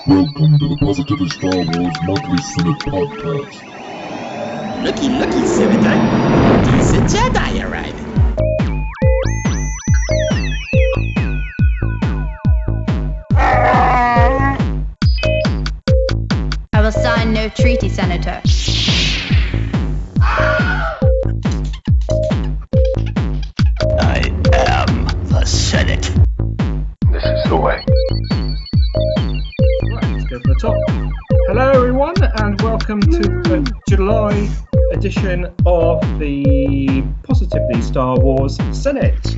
Welcome to the Positively Star Wars Monthly Senate Podcast. Looky, looky, Senator. Decent Jedi arriving. I will sign no treaty, Senator. I am the Senate. This is the way. Right, let's go from the top. Hello, everyone, and welcome to the July edition of the Positively Star Wars Senate.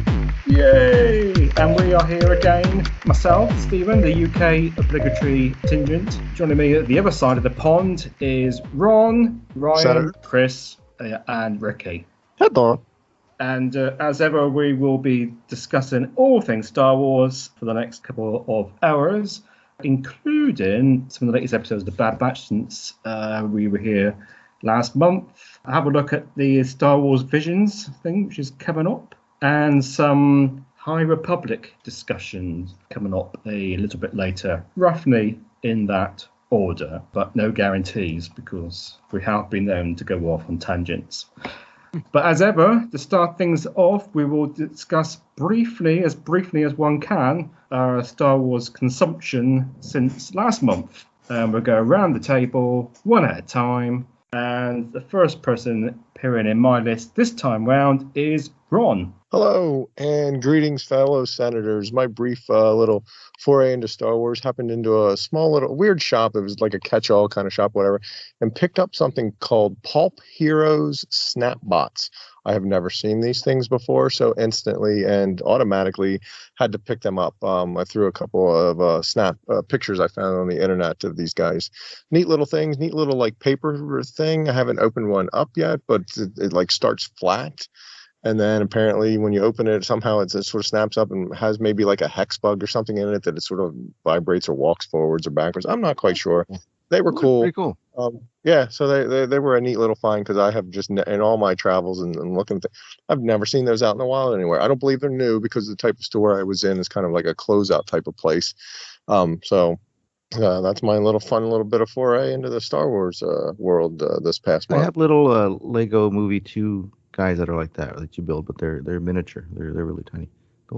Yay! And we are here again. Myself, Stephen, the UK obligatory contingent. Joining me at the other side of the pond is Ron, Ryan, Senator. Chris, and Ricky. Hello. And as ever, we will be discussing all things Star Wars for the next couple of hours, including some of the latest episodes of The Bad Batch since we were here last month. Have a look at the Star Wars Visions thing, which is coming up, and some High Republic discussions coming up a little bit later, roughly in that order, but no guarantees because we have been known to go off on tangents. But as ever, to start things off, we will discuss briefly as one can, our Star Wars consumption since last month. We'll go around the table, one at a time. And the first person appearing in my list this time round is Ron. Hello, and greetings, fellow senators. My brief little foray into Star Wars happened into a small little weird shop. It was like a catch-all kind of shop, whatever, and picked up something called Pulp Heroes Snapbots. I have never seen these things before, so instantly and automatically had to pick them up. I threw a couple of snap pictures I found on the internet of these guys. Neat little things, neat little like paper thing. I haven't opened one up yet, but it like starts flat. And then apparently when you open it, somehow it sort of snaps up and has maybe like a hex bug or something in it that it sort of vibrates or walks forwards or backwards. I'm not quite sure. They were cool. Pretty cool. Yeah, so they were a neat little find because I have just in all my travels and looking at I've never seen those out in the wild anywhere. I don't believe they're new because the type of store I was in is kind of like a closeout type of place. So that's my fun little bit of foray into the Star Wars world this past I month. have little Lego Movie 2 guys that are like that you build, but they're miniature. They're really tiny.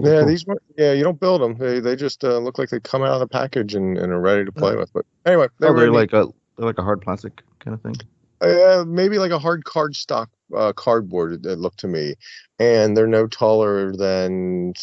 Yeah, Cool. these were. Yeah, you don't build them. They just look like they come out of the package and are ready to play with. But anyway, They're really like a hard plastic kind of thing. maybe like a hard cardstock cardboard. It looked to me, and they're no taller than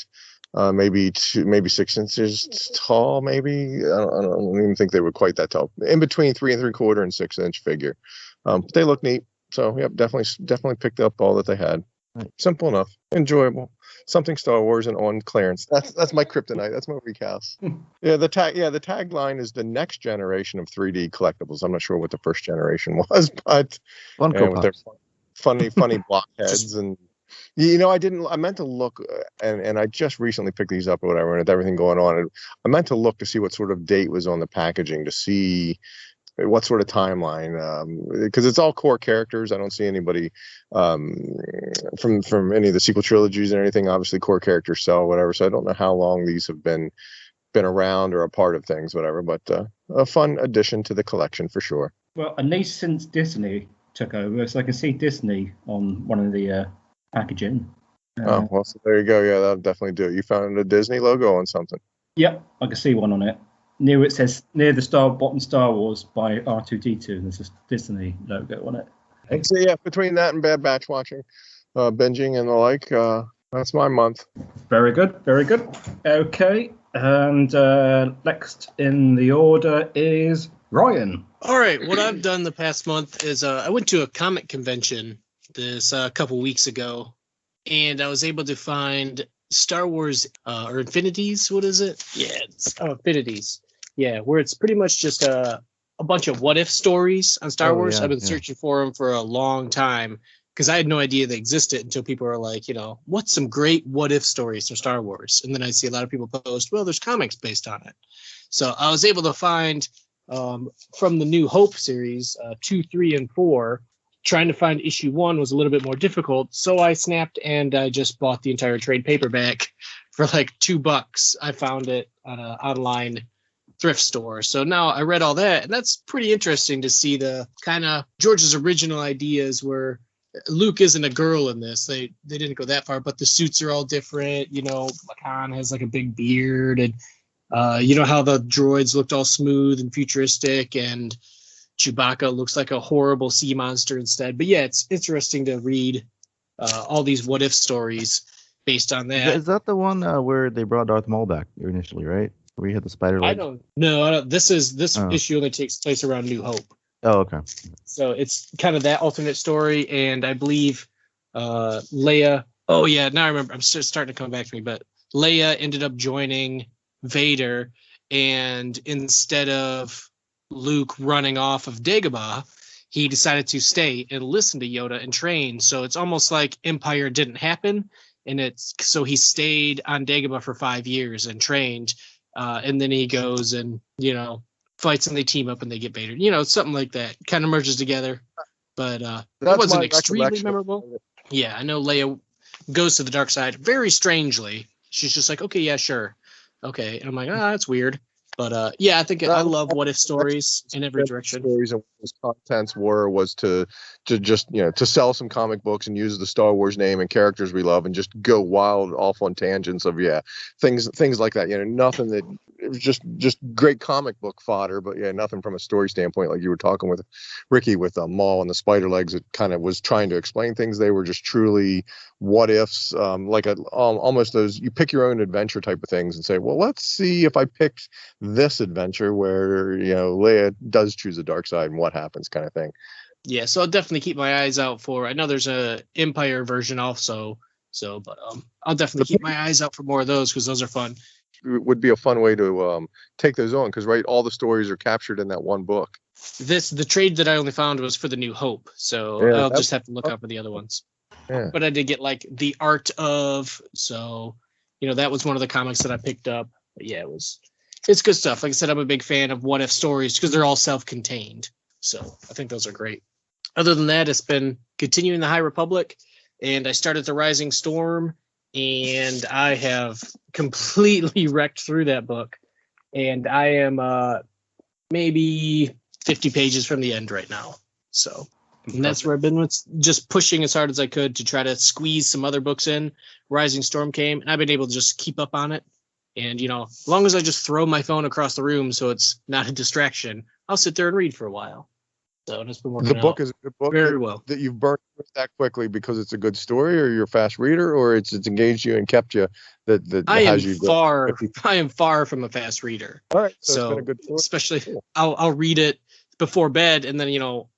maybe 6 inches tall. Maybe I don't even think they were quite that tall. In between 3 3/4 and 6 inch figure. But they look neat. So yep, definitely picked up all that they had. Right. Simple enough, enjoyable. Something Star Wars and on clearance. That's my kryptonite. That's my weak house. The tagline is the next generation of 3D collectibles. I'm not sure what the first generation was, but Funko with their Pops. funny blockheads and I meant to look and I just recently picked these up or whatever, and with everything going on, and I meant to look to see what sort of date was on the packaging to see what sort of timeline, because it's all core characters. I don't see anybody from any of the sequel trilogies and anything. Obviously core characters sell whatever, so I don't know how long these have been around or a part of things, whatever, but a fun addition to the collection for sure. Well, at least since Disney took over, so I can see Disney on one of the packaging. Oh, well, so there you go. Yeah, that'll definitely do it. You found a Disney logo on something. Yep, I can see one on it. Near it says near the bottom Star Wars by R2D2, and there's a Disney logo on it. So yeah, between that and Bad Batch watching, binging and the like, that's my month. Very good, very good. Okay, and next in the order is Ryan. All right, what I've done the past month is I went to a comic convention this couple weeks ago, and I was able to find Star Wars or Infinities. What is it? Yeah, it's Infinities. Yeah, where it's pretty much just a bunch of what if stories on Star Wars. I've been searching for them for a long time because I had no idea they existed until people were like, what's some great what if stories from Star Wars? And then I see a lot of people post, well, there's comics based on it. So I was able to find from the New Hope series, 2, 3, and 4. Trying to find issue 1 was a little bit more difficult, so I snapped and I just bought the entire trade paperback for like $2. I found it on an online thrift store. So now I read all that, and that's pretty interesting to see the kind of George's original ideas where Luke isn't a girl in this. They didn't go that far, but the suits are all different. You know, Lacan has like a big beard, and you know how the droids looked all smooth and futuristic, and Chewbacca looks like a horrible sea monster instead. But yeah, it's interesting to read all these what if stories based on that. Is that the one where they brought Darth Maul back initially, right? Where you had the spider I leg? don't know. This issue only takes place around New Hope. Oh, okay. So it's kind of that alternate story, and I believe Leia. Oh yeah, now I remember. I'm starting to come back to me, but Leia ended up joining Vader, and instead of Luke running off of Dagobah, he decided to stay and listen to Yoda and train. So it's almost like Empire didn't happen, and so he stayed on Dagobah for 5 years and trained, and then he goes and fights and they team up and they get Vader. Something like that kind of merges together. But it wasn't extremely memorable. Yeah, I know Leia goes to the dark side very strangely. She's just like, okay, yeah, sure. Okay. And I'm like, that's weird. But yeah, I think I love what if stories in every direction. Stories and what his contents was to just to sell some comic books and use the Star Wars name and characters we love and just go wild off on tangents of things like that. Nothing that it was just great comic book fodder, but yeah, nothing from a story standpoint like you were talking with Ricky with Maul and the spider legs. It kind of was trying to explain things. They were just truly what ifs, like almost those you pick your own adventure type of things and say, well, let's see if I picked this adventure where Leia does choose the dark side and what happens kind of thing. Yeah, so I'll definitely keep my eyes out for. I know there's a Empire version also, but I'll definitely keep my eyes out for more of those because those are fun. It would be a fun way to take those on because all the stories are captured in that one book. The trade that I only found was for the New Hope, so I'll just have to look up for the other ones. Yeah. But I did get like the art of, so that was one of the comics that I picked up. But yeah, it's good stuff. Like I said, I'm a big fan of what if stories because they're all self-contained. So I think those are great. Other than that, it's been continuing the High Republic, and I started the Rising Storm, and I have completely wrecked through that book, and I am maybe 50 pages from the end right now. So, and that's where I've been with just pushing as hard as I could to try to squeeze some other books in. Rising Storm came, and I've been able to just keep up on it. And, as long as I just throw my phone across the room so it's not a distraction, I'll sit there and read for a while. So it's been working. The book is a good book very well. That you've burned that quickly because it's a good story, or you're a fast reader, or it's engaged you and kept you. I am far from a fast reader. All right, so it's been a good story. Especially, cool. I'll read it before bed, and then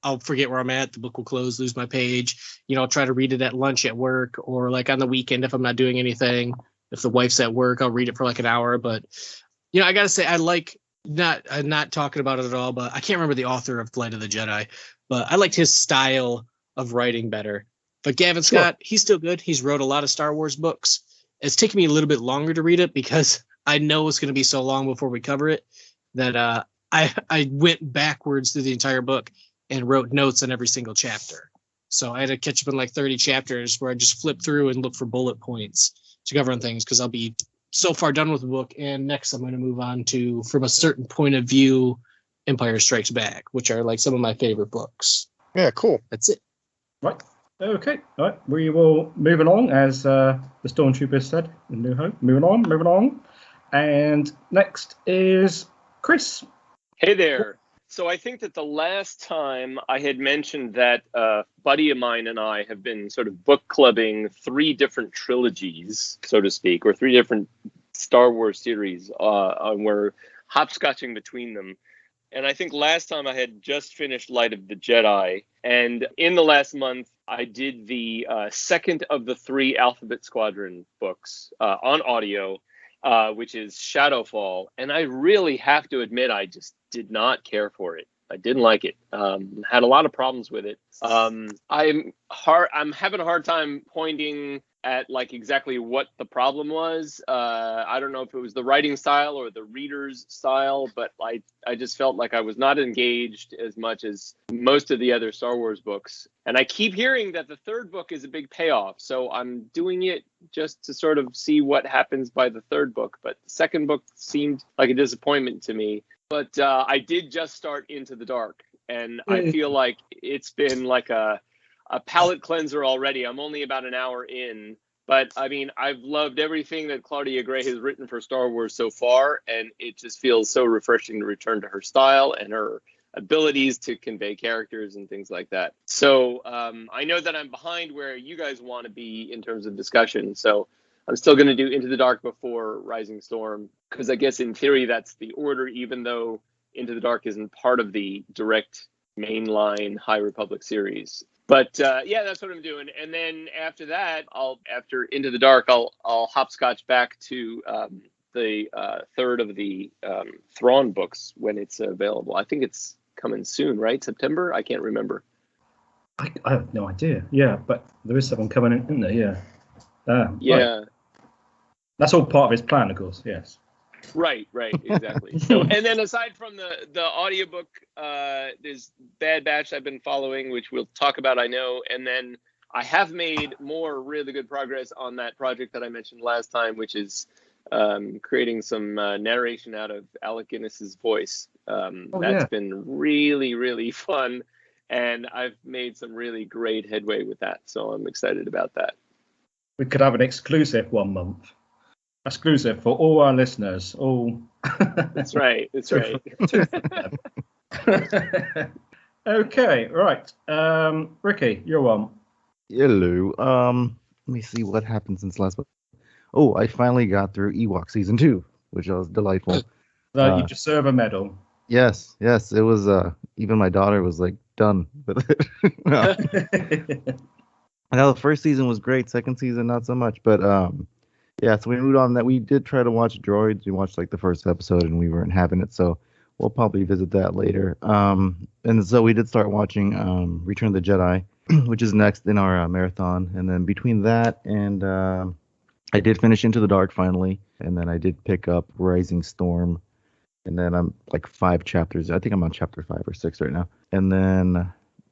I'll forget where I'm at. The book will close, lose my page. I'll try to read it at lunch at work, or like on the weekend if I'm not doing anything. If the wife's at work, I'll read it for like an hour. But I gotta say, I like. Not talking about it at all, but I can't remember the author of Flight of the Jedi, but I liked his style of writing better. But Gavin Scott, he's still good. He's wrote a lot of Star Wars books. It's taken me a little bit longer to read it because I know it's going to be so long before we cover it that I went backwards through the entire book and wrote notes on every single chapter. So I had to catch up in like 30 chapters where I just flip through and look for bullet points to cover on things because I'll be so far done with the book, and next I'm going to move on to, from a certain point of view, Empire Strikes Back, which are like some of my favorite books. Yeah, cool. That's it. Right. Okay. All right. We will move along, as the Stormtroopers said in New Hope. Moving on. And next is Chris. Hey there. So I think that the last time I had mentioned that a buddy of mine and I have been sort of book clubbing 3 different trilogies, so to speak, or 3 different Star Wars series, and we're hopscotching between them. And I think last time I had just finished Light of the Jedi. And in the last month, I did the second of the 3 Alphabet Squadron books on audio, which is Shadowfall. And I really have to admit, I just did not care for it. I didn't like it. Had a lot of problems with it. I'm having a hard time pointing at like exactly what the problem was. I don't know if it was the writing style or the reader's style, but I just felt like I was not engaged as much as most of the other Star Wars books. And I keep hearing that the third book is a big payoff, so I'm doing it just to sort of see what happens by the third book. But the second book seemed like a disappointment to me. But I did just start Into the Dark, and I feel like it's been like a palate cleanser already. I'm only about an hour in, but I mean, I've loved everything that Claudia Gray has written for Star Wars so far, and it just feels so refreshing to return to her style and her abilities to convey characters and things like that. So I know that I'm behind where you guys want to be in terms of discussion, so I'm still going to do Into the Dark before Rising Storm, because I guess in theory that's the order, even though Into the Dark isn't part of the direct mainline High Republic series. But yeah, that's what I'm doing. And then after that, after Into the Dark, I'll hopscotch back to the third of the Thrawn books when it's available. I think it's coming soon, right? September? I can't remember. I have no idea. Yeah, but there is something coming in, isn't there? Yeah. Yeah. Right. That's all part of his plan, of course. Yes. Right, exactly. So, and then aside from the audiobook, there's Bad Batch I've been following, which we'll talk about, I know. And then I have made more really good progress on that project that I mentioned last time, which is creating some narration out of Alec Guinness's voice. That's been really, really fun. And I've made some really great headway with that. So I'm excited about that. We could have an exclusive 1 month. Exclusive for all our listeners. All. That's right. That's right. Okay, right. Ricky, you're one. Hello. Let me see what happened since last month. Oh, I finally got through Ewok season 2, which was delightful. You deserve a medal. Yes. It was. Even my daughter was like done with it. I know the first season was great. Second season, not so much. But yeah, so we moved on. That we did try to watch Droids. We watched like the first episode, and we weren't having it. So we'll probably visit that later. And so we did start watching Return of the Jedi, which is next in our marathon. And then between that and I did finish Into the Dark finally, and then I did pick up Rising Storm, and then I'm like 5 chapters. I think I'm on chapter 5 or 6 right now. And then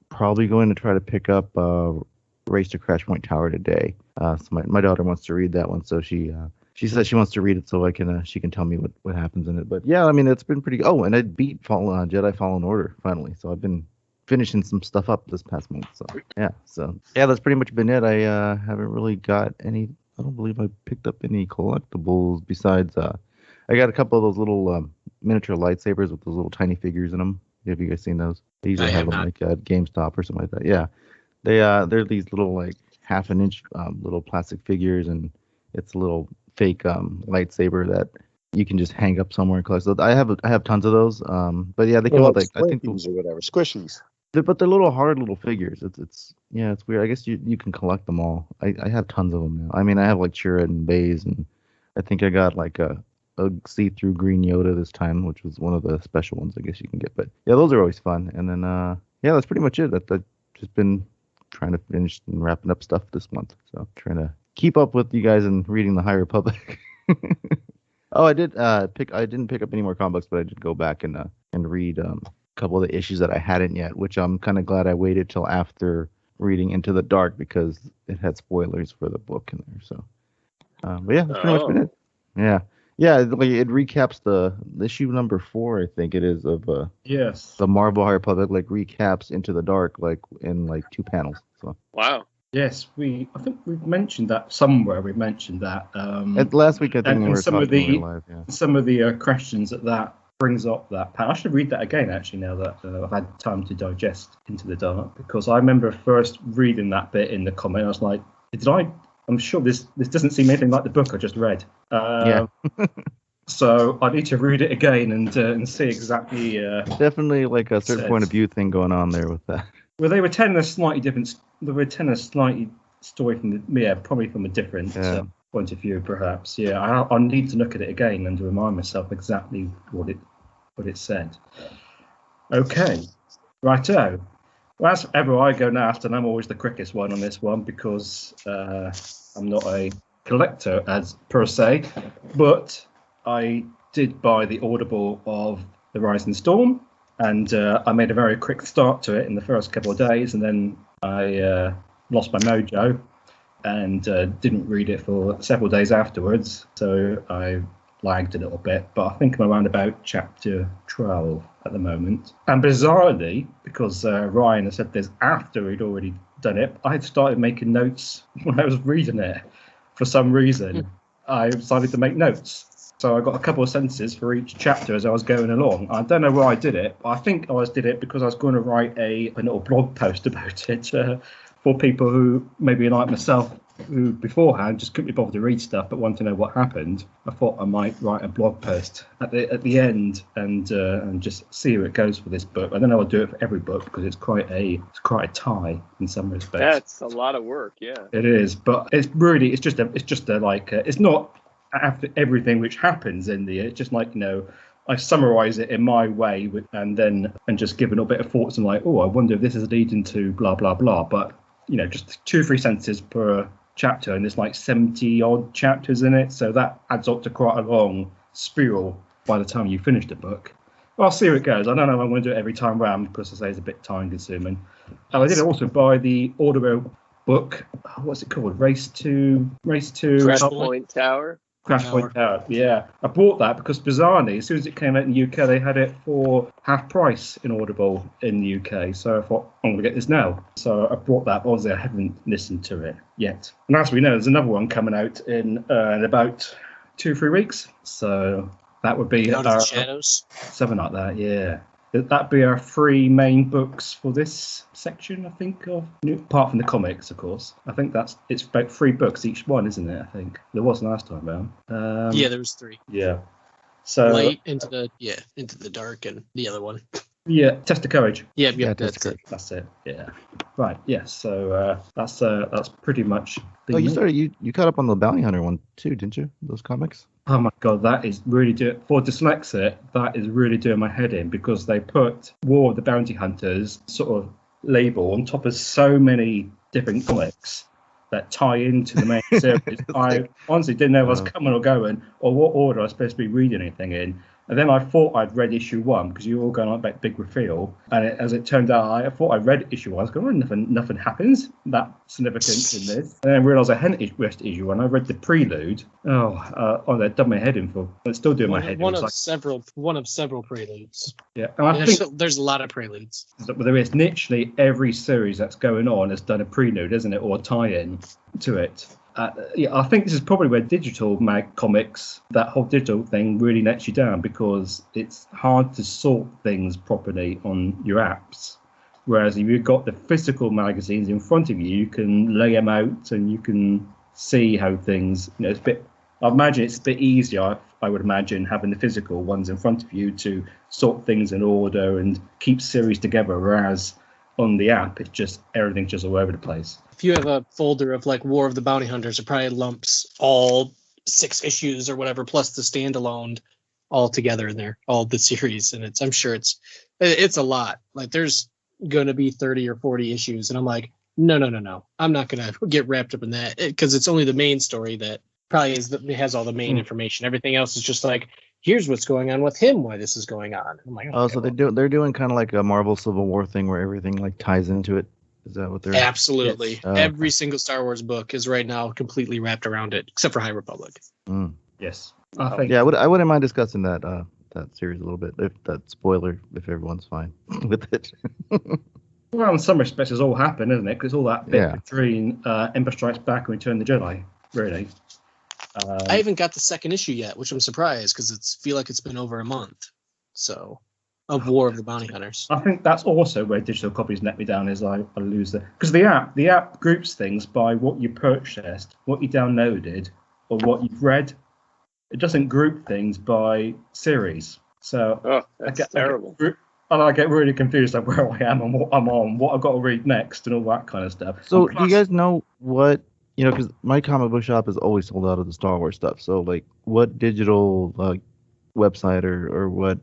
probably going to try to pick up Race to Crash Point Tower today. So my daughter wants to read that one, so she said she wants to read it so she can tell me what happens in it. But yeah, I mean, it's been pretty. Oh, and I beat Jedi Fallen Order finally, so I've been finishing some stuff up this past month. So yeah, that's pretty much been it. I haven't really got any. I don't believe I picked up any collectibles besides I got a couple of those little miniature lightsabers with those little tiny figures in them. Have you guys seen those? They usually have them like at GameStop or something like that. Yeah. They're these little like 1/2 inch little plastic figures, and it's a little fake lightsaber that you can just hang up somewhere and collect. So I have tons of those. But yeah, they come out like I think or whatever squishies. But they're little hard little figures. It's weird. I guess you can collect them all. I have tons of them now. I mean, I have like Chirrut and Baze, and I think I got like a see-through green Yoda this time, which was one of the special ones I guess you can get. But yeah, those are always fun. And then that's pretty much it. I've just been trying to finish and wrapping up stuff this month. So trying to keep up with you guys and reading the High Republic. Oh, I didn't pick up any more comic books, but I did go back and read a couple of the issues that I hadn't yet, which I'm kind of glad I waited till after reading Into the Dark because it had spoilers for the book in there. So, but yeah, that's pretty much been it. Yeah, like it recaps the issue number 4, I think it is, of yes, the Marvel High Republic, like recaps Into the Dark like in like 2 panels. So wow. Yes, I think we've mentioned that somewhere. We mentioned that last week. I think we were some talking of the live, yeah. Some of the questions that brings up that panel. I should read that again actually now that I've had time to digest Into the Dark, because I remember first reading that bit in the comment. I was like, I'm sure this doesn't seem anything like the book I just read. Yeah. So I need to read it again and see exactly. Definitely like a certain point of view thing going on there with that. Well, they were telling a slightly different. They were telling a slightly story probably from a different point of view, perhaps. Yeah, I'll need to look at it again and to remind myself exactly what it said. Okay, righto. Well, as ever, I go last, and I'm always the quickest one on this one because I'm not a collector as per se, but I did buy the Audible of The Rising Storm, and I made a very quick start to it in the first couple of days, and then I lost my mojo and didn't read it for several days afterwards, so I lagged a little bit, but I think I'm around about chapter 12 at the moment. And bizarrely, because Ryan had said this after he'd already done it, I had started making notes when I was reading it. For some reason, I decided to make notes. So I got a couple of sentences for each chapter as I was going along. I don't know where I did it, but I think I did it because I was going to write a little blog post about it for people who maybe like myself, who beforehand just couldn't be bothered to read stuff but want to know what happened. I thought I might write a blog post at the end and just see where it goes for this book. I don't know I'll do it for every book because it's quite a tie in some respects. That's a lot of work, yeah. It is, but it's not after everything which happens in it's just like, I summarize it in my way and just give a little bit of thoughts and like, oh, I wonder if this is leading to blah blah blah, but just 2 or 3 sentences per chapter, and there's like 70 odd chapters in it, so that adds up to quite a long spiel by the time you finish the book. Well, I'll see how it goes. I don't know if I'm going to do it every time round because I say it's a bit time consuming. I did also buy the Audible book. What's it called? Race to Crash Point Tower. Crash Point Tower, yeah. I bought that because bizarrely, as soon as it came out in the UK, they had it for half price in Audible in the UK. So I thought, I'm going to get this now. So I bought that. Obviously, I haven't listened to it yet. And as we know, there's another one coming out in about 2 or 3 weeks. So that would be Out of the Shadows. something like that, yeah. That'd be our 3 main books for this section, I think, apart from the comics, of course. I think it's about 3 books each one, isn't it? I think there was last time around. Yeah, there was 3. Yeah. So Light, Into the Dark, and the other one. Yeah, Test of Courage. Yeah, Test of Courage. That's it. Yeah. Right. Yeah. So that's pretty much. You caught up on the Bounty Hunter one too, didn't you? Those comics. Oh my God, that is really for dyslexic. That is really doing my head in because they put War of the Bounty Hunters sort of label on top of so many different comics that tie into the main series. I honestly didn't know if I was coming or going or what order I was supposed to be reading anything in. And then I thought I'd read issue 1 because you were all going on about big reveal. And as it turned out, I thought I'd read issue 1. I was going, nothing happens that significant in this. And then I realised I hadn't read issue 1. I read the prelude. That done my head in for. It's still doing my head in. One of several preludes. Yeah, and I think there's a lot of preludes. There is literally every series that's going on has done a prelude, isn't it, or a tie-in to it. I think this is probably where digital comics, that whole digital thing really lets you down because it's hard to sort things properly on your apps. Whereas if you've got the physical magazines in front of you, you can lay them out and you can see how things, it's a bit, I imagine it's a bit easier, I would imagine, having the physical ones in front of you to sort things in order and keep series together, whereas on the app, it's just everything's just all over the place. If you have a folder of like War of the Bounty Hunters, it probably lumps all 6 issues or whatever, plus the standalone all together in there, all the series. And I'm sure it's a lot. Like there's going to be 30 or 40 issues. And I'm like, no. I'm not going to get wrapped up in that because it's only the main story that probably has all the main information. Everything else is just like, here's what's going on with him, why this is going on. I'm like, so they're doing kind of like a Marvel Civil War thing where everything like ties into it. Is that what they're? Absolutely. Yes. Every single Star Wars book is right now completely wrapped around it, except for High Republic. Yes. I wouldn't mind discussing that series a little bit. If that spoiler, if everyone's fine with it. Well, in some respects, it's all happened, isn't it? Because it's all that bit between Empire Strikes Back and Return of the Jedi, really. I haven't got the second issue yet, which I'm surprised because feel like it's been over a month. So, of War of the Bounty Hunters. I think that's also where digital copies let me down. Is I lose because the app groups things by what you purchased, what you downloaded, or what you've read. It doesn't group things by series. So that's terrible. I get really confused at where I am and what I'm on, what I've got to read next, and all that kind of stuff. So, do you guys know what? Because my comic book shop is always sold out of the Star Wars stuff. So, like, what digital website or what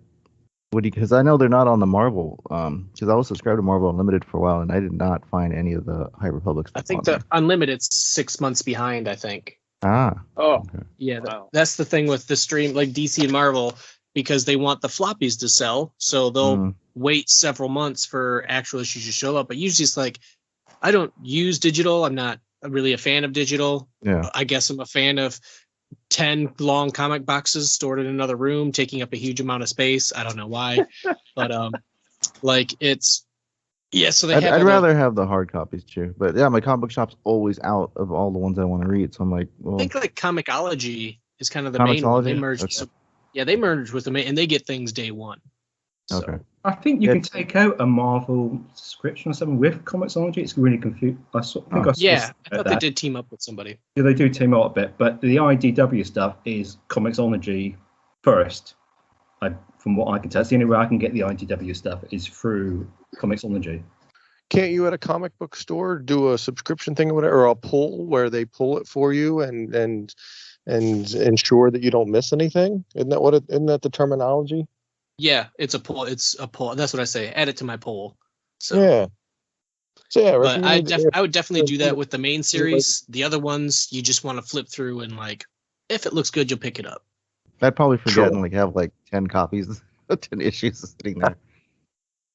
What do you? Because I know they're not on the Marvel. Because I was subscribed to Marvel Unlimited for a while, and I did not find any of the High Republic stuff. I think on the there. Unlimited's 6 months behind. I think. Ah. Oh, Okay. Yeah, Wow. that's the thing with the stream, like DC and Marvel, because they want the floppies to sell, so they'll Mm. wait several months for actual issues to show up. But usually it's like, I don't use digital. I'm not really a fan of digital. Yeah. I guess I'm a fan of 10 long comic boxes stored in another room, taking up a huge amount of space. I don't know why, but like it's so they I'd have all the- rather have the hard copies too. But yeah, my comic book shop's always out of all the ones I want to read. So I'm like, well, I think like Comixology is kind of the main one. They Comixology? merged. Okay. They merged with them, and they get things day one. So, okay. I think you can It's- take out a Marvel subscription or something with Comixology. It's really confusing. I think I saw Yeah, I something thought about they that. did team up with somebody. Yeah, they do team up a bit, but the IDW stuff is Comixology first. From what I can tell, it's the only way I can get the IDW stuff is through Comixology. Can't you at a comic book store do a subscription thing or whatever, or a pull where they pull it for you and ensure that you don't miss anything? Isn't that the terminology? Yeah, it's a poll. It's a poll. That's what I say. Add it to my poll. So, Yeah. So yeah, but I recommend- I would definitely do that with the main series. The other ones, you just want to flip through and like, if it looks good, you'll pick it up. I'd probably forget Sure. and like have like 10 copies, 10 issues sitting there.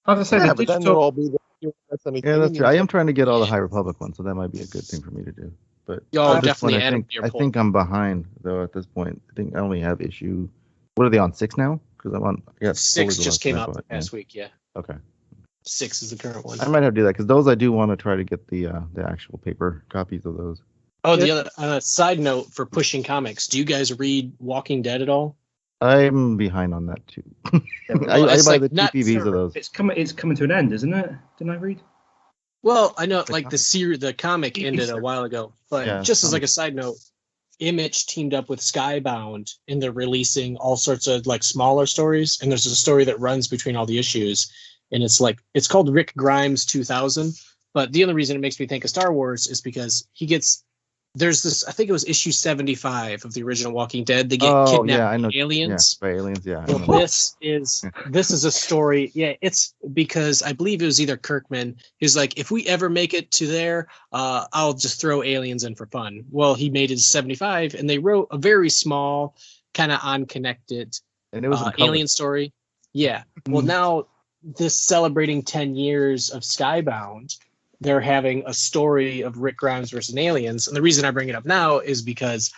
As I said, yeah, the but then digital, they'll all be there. You don't miss anything. Yeah, that's true. I am trying to get all the High Republic ones, so that might be a good thing for me to do. But Y'all at this definitely point, add them to your I poll. think I'm behind though at this point. I think I only have issue. What are they on 6 now? Because I'm on. Yeah, 6 just came out the Yeah. past week. Yeah, Okay. 6 is the current one. I might have to do that because those I do want to try to get the actual paper copies of those. Oh, the other side note for pushing comics. Do you guys read Walking Dead at all? I'm behind on that too. I it's buy like the not- TPBs of those. it's coming to an end, isn't it? Didn't I read? Well, I know The like the comic ended a while ago, but Yeah, just as like a side note, Image teamed up with Skybound and they're releasing all sorts of like smaller stories. And there's a story that runs between all the issues, and it's called Rick Grimes 2000. But the only reason it makes me think of Star Wars is because there's this, I think it was issue 75 of the original Walking Dead. They get kidnapped yeah, I know. by aliens. Yeah, by aliens. Yeah. I Well, know. this is a story. Yeah, it's because I believe it was either Kirkman who's like, if we ever make it to there, I'll just throw aliens in for fun. Well, he made it 75, and they wrote a very small, kind of unconnected And it was in color. alien story. Yeah. Well, now this celebrating 10 years of Skybound, they're having a story of Rick Grimes versus aliens. And the reason I bring it up now is because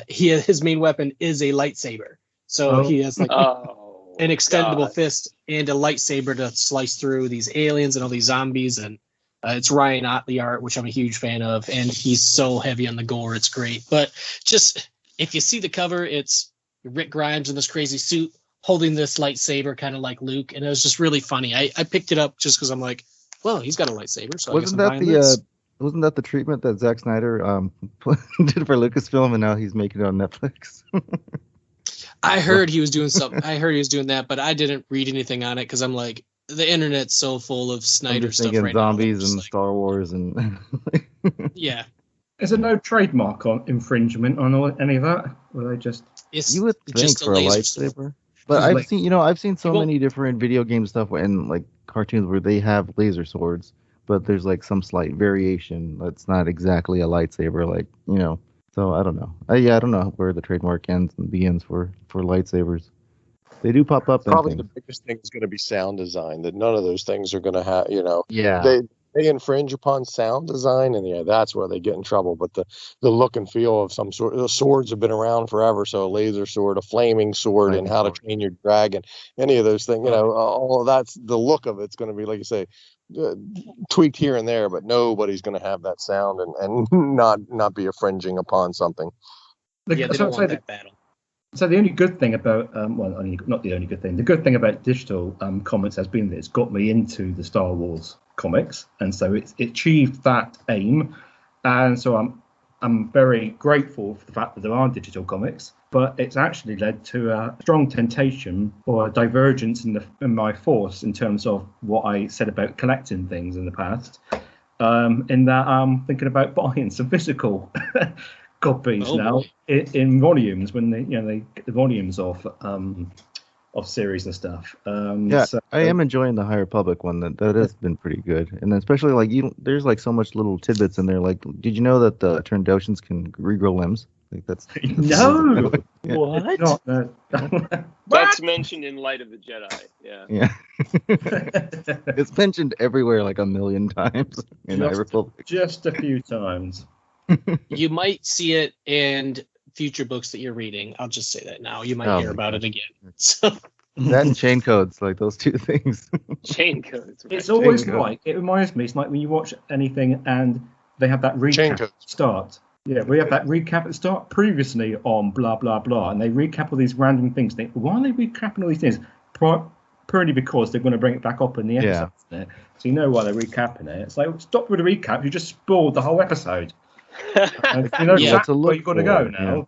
his main weapon is a lightsaber. So he has like Oh, an extendable God. fist and a lightsaber to slice through these aliens and all these zombies. And it's Ryan Otley art, which I'm a huge fan of. And he's so heavy on the gore. It's great. But just if you see the cover, it's Rick Grimes in this crazy suit holding this lightsaber, kind of like Luke. And it was just really funny. I picked it up just because I'm like, well, he's got a lightsaber. So Wasn't I that guess I'm buying this. wasn't that the treatment that Zack Snyder did for Lucasfilm, and now he's making it on Netflix? I heard he was doing something. I heard he was doing that, but I didn't read anything on it because I'm like, the internet's so full of I'm Snyder just stuff thinking right now. that I'm zombies just and like, Star Wars and. yeah, Is there no trademark on infringement on any of that? Or they just it's You would think just for a laser sword. lightsaber. But Just I've like- seen, I've seen so Well- many different video game stuff and like cartoons where they have laser swords, but there's like some slight variation that's not exactly a lightsaber, like, So I don't know. I don't know where the trademark ends and begins for lightsabers. They do pop up in Probably the things. biggest thing is going to be sound design. That none of those things are going to have. Yeah. They infringe upon sound design, and that's where they get in trouble. But the look and feel of some sort, the swords have been around forever. So a laser sword, a flaming sword, and How to Train Your Dragon, any of those things, all of that's the look of it's going to be, like you say, tweaked here and there. But nobody's going to have that sound and not be infringing upon something. Yeah, they don't want that battle. So the only good thing about, not the only good thing, the good thing about digital comics has been that it's got me into the Star Wars comics, and so it achieved that aim, and so I'm very grateful for the fact that there are digital comics, but it's actually led to a strong temptation or a divergence in my force in terms of what I said about collecting things in the past, in that I'm thinking about buying some physical copies now in volumes when they get the volumes of of series and stuff. Yeah, so- I am enjoying the High Republic one. That has been pretty good, and then especially like there's like so much little tidbits in there. Like, did you know that the Turndoshans can regrow limbs? Like that's No! Yeah. What? It's not, no. That's mentioned in Light of the Jedi. Yeah. Yeah, it's mentioned everywhere like a million times in High Republic. Just a few times. You might see it in future books that you're reading. I'll just say that now. You might Oh, hear about it again. So That and chain codes, like those two things. Chain codes. Right? It's always code. like, it reminds me, it's like when you watch anything and they have that Chain recap codes. start. Yeah, we have that recap at the start previously on blah, blah, blah. And they recap all these random things. Think, why are they recapping all these things? Purely because they're going to bring it back up in the episode. Yeah. So you know why they're recapping it. It's like, stop with the recap. You just spoiled the whole episode. And you know Yeah, exactly to where look you've got to go for, now. yeah.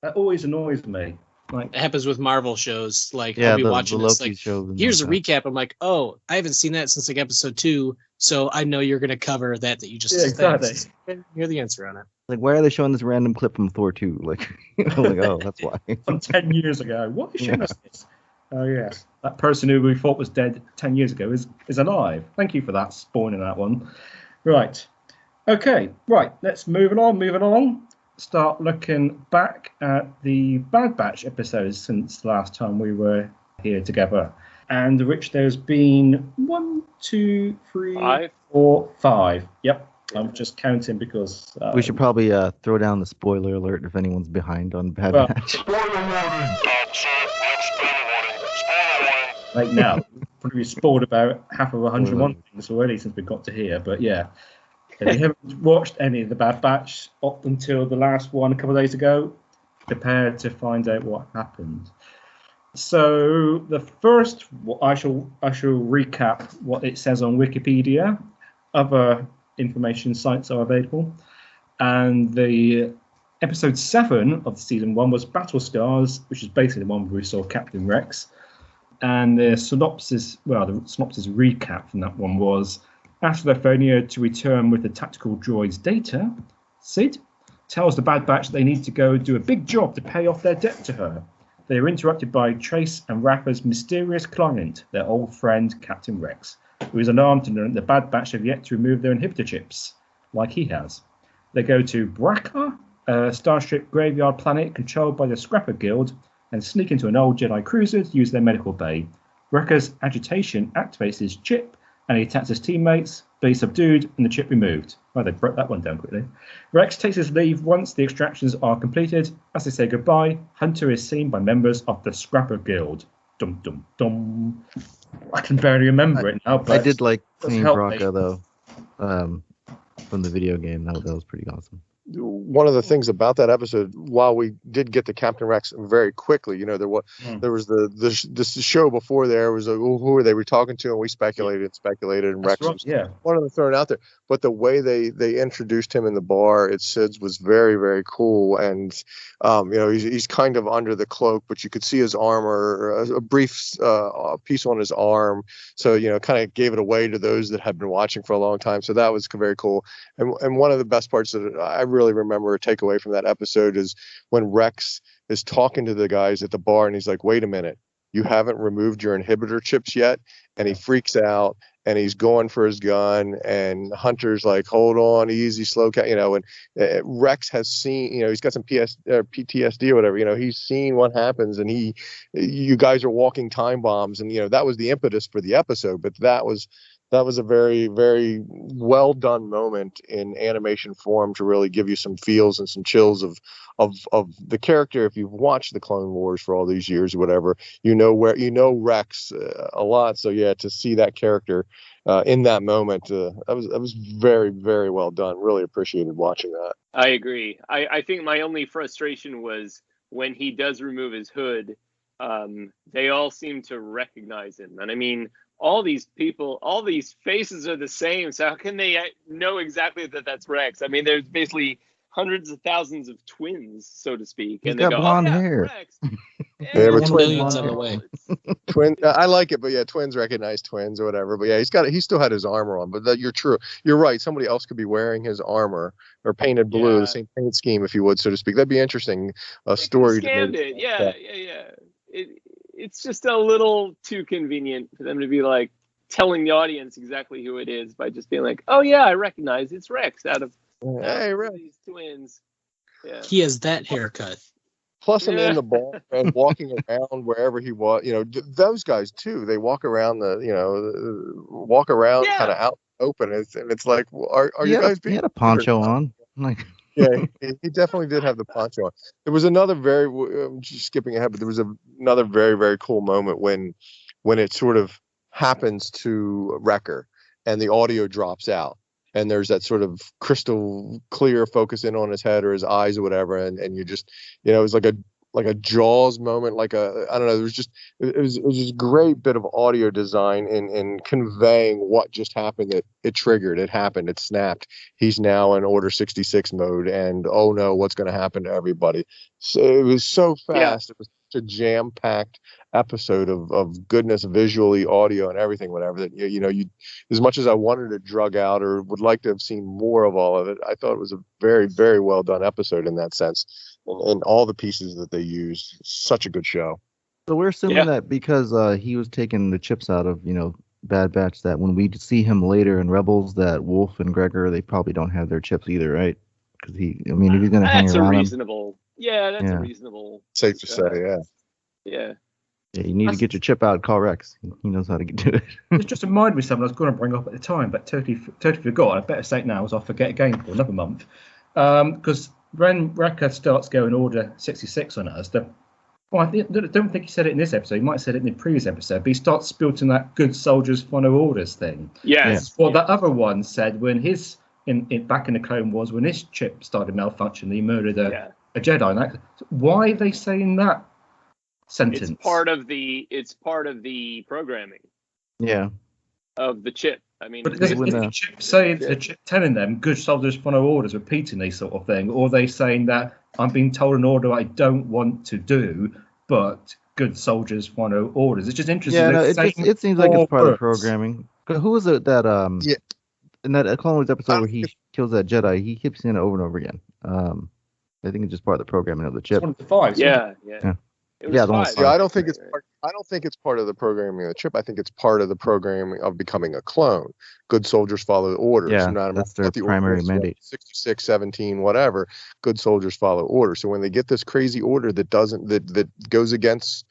That always annoys me. Like, it happens with Marvel shows. Like Yeah, I'll be the watching Loki this. Like, shows and here's a like recap. I'm like, oh, I haven't seen that since like episode 2, so I know you're going to cover that you just Yeah, exactly. said. You're the answer on it. Like, why are they showing this random clip from Thor 2? Like, like, oh, that's why. from 10 years ago. What is showing us this? Oh, yes. That person who we thought was dead 10 years ago is alive. Thank you for that, spoiling that one. Right. Okay. Right. Let's move on. Start looking back at the Bad Batch episodes since the last time we were here together. And which there's been 1, 2, 3, 5. 4, 5. Yep. I'm just counting because... We should probably throw down the spoiler alert if anyone's behind on Bad Well- Batch. Like now, probably spoiled about half of 101 things already since we got to here. But yeah, if you haven't watched any of the Bad Batch up until the last one a couple of days ago, prepare to find out what happened. So the first, I shall recap what it says on Wikipedia. Other information sites are available, and the episode 7 of season 1 was Battle Scars, which is basically the one where we saw Captain Rex. And the synopsis recap from that one was, after their failure to return with the tactical droid's data, Sid tells the Bad Batch they need to go do a big job to pay off their debt to her. They are interrupted by Trace and Rafa's mysterious client, their old friend Captain Rex, who is alarmed to learn the Bad Batch have yet to remove their inhibitor chips, like he has. They go to Bracca, a starship graveyard planet controlled by the Scrapper Guild, and sneak into an old Jedi cruiser to use their medical bay. Wrecker's agitation activates his chip, and he attacks his teammates, but he's subdued and the chip removed. Well, they broke that one down quickly. Rex takes his leave once the extractions are completed. As they say goodbye, Hunter is seen by members of the Scrapper Guild. Dum dum dum. I can barely remember it now, but I did like does seeing help me. Braca though, from the video game. That was pretty awesome. One of the things about that episode, while we did get to Captain Rex very quickly, there was this show before there was who were they were talking to, and we speculated, and That's Rex right, was yeah. one of them thrown out there. But the way they introduced him in the bar at Sid's was very, very cool, and he's kind of under the cloak, but you could see his armor, a brief piece on his arm, so kind of gave it away to those that had been watching for a long time. So that was very cool, and one of the best parts that I really remember a takeaway from that episode is when Rex is talking to the guys at the bar and he's like, wait a minute, you haven't removed your inhibitor chips yet? And he freaks out and he's going for his gun, and Hunter's like, hold on, easy, slow cat, and Rex has seen, he's got some PTSD or whatever, he's seen what happens, and you guys are walking time bombs, and that was the impetus for the episode. But that was a very, very well done moment in animation form to really give you some feels and some chills of the character. If you've watched the Clone Wars for all these years or whatever, Rex a lot. So yeah, to see that character in that moment, that was very, very well done. Really appreciated watching that. I agree. I think my only frustration was when he does remove his hood, they all seem to recognize him. And I mean, all these people, all these faces are the same. So how can they know exactly that that's Rex? I mean, there's basically hundreds of thousands of twins, so to speak. He's and they got go, blonde oh, yeah, hair. Rex. Yeah, but Millions on the way. I like it, but yeah, twins recognize twins or whatever. But yeah, he still had his armor on. But you're right. Somebody else could be wearing his armor or painted blue, Yeah. the same paint scheme, if you would, so to speak. That'd be interesting. They Story. scanned to it. Yeah. it's just a little too convenient for them to be like telling the audience exactly who it is by just being like, oh yeah, I recognize it's Rex out of these twins. Yeah. He has that haircut. Plus, I'm in the bar and walking around wherever he was. Those guys too. They walk around kind of out open, and it's like, are you guys being? He had a poncho on. Like, yeah, he definitely did have the poncho on. There was another I'm just skipping ahead, but there was another very, very cool moment when it sort of happens to Wrecker and the audio drops out. And there's that sort of crystal clear focus in on his head or his eyes or whatever, and you just, it was like a Jaws moment, I don't know. It was just a great bit of audio design in conveying what just happened. That it triggered, it happened, it snapped. He's now in Order 66 mode, and oh no, what's going to happen to everybody? So it was so fast. Yeah. It was such a jam-packed episode of goodness, visually, audio, and everything, whatever, that you as much as I wanted to drug out or would like to have seen more of all of it, I thought it was a very, very well done episode in that sense, and all the pieces that they used. Such a good show. So we're assuming that because he was taking the chips out of Bad Batch, that when we see him later in Rebels, that Wolf and Gregor, they probably don't have their chips either, right? Because if he's going to hang around reasonable. Yeah, that's a reasonable. Safe to say, yeah. Yeah. Yeah, you need to get your chip out. Call Rex. He knows how to do it. It just reminded me of something I was going to bring up at the time, but totally forgot. I better say it now, as I'll forget again for another month. Because when Wrecker starts going Order 66 on us, I don't think he said it in this episode. He might have said it in the previous episode, but he starts spouting that good soldiers follow orders thing. Yes. What that other one said when back in the Clone Wars, when his chip started malfunctioning, he murdered a Jedi. Why are they saying that sentence? It's part of the programming. Yeah. Of the chip. I mean, but the chip saying the chip telling them good soldiers follow orders repeatedly, sort of thing, or are they saying that I'm being told an order I don't want to do, but good soldiers follow orders? It's just interesting. Yeah, no, it seems like it's part of the programming. Who was it that in that Clone Wars episode where he kills that Jedi? He keeps saying it over and over again. I think it's just part of the programming of the chip. It's one of the five. Yeah. I don't think it's part of the programming of the chip. I think it's part of the programming of becoming a clone. Good soldiers follow orders. Yeah, that's their primary mandate. 66, 17, whatever. Good soldiers follow orders. So when they get this crazy order that goes against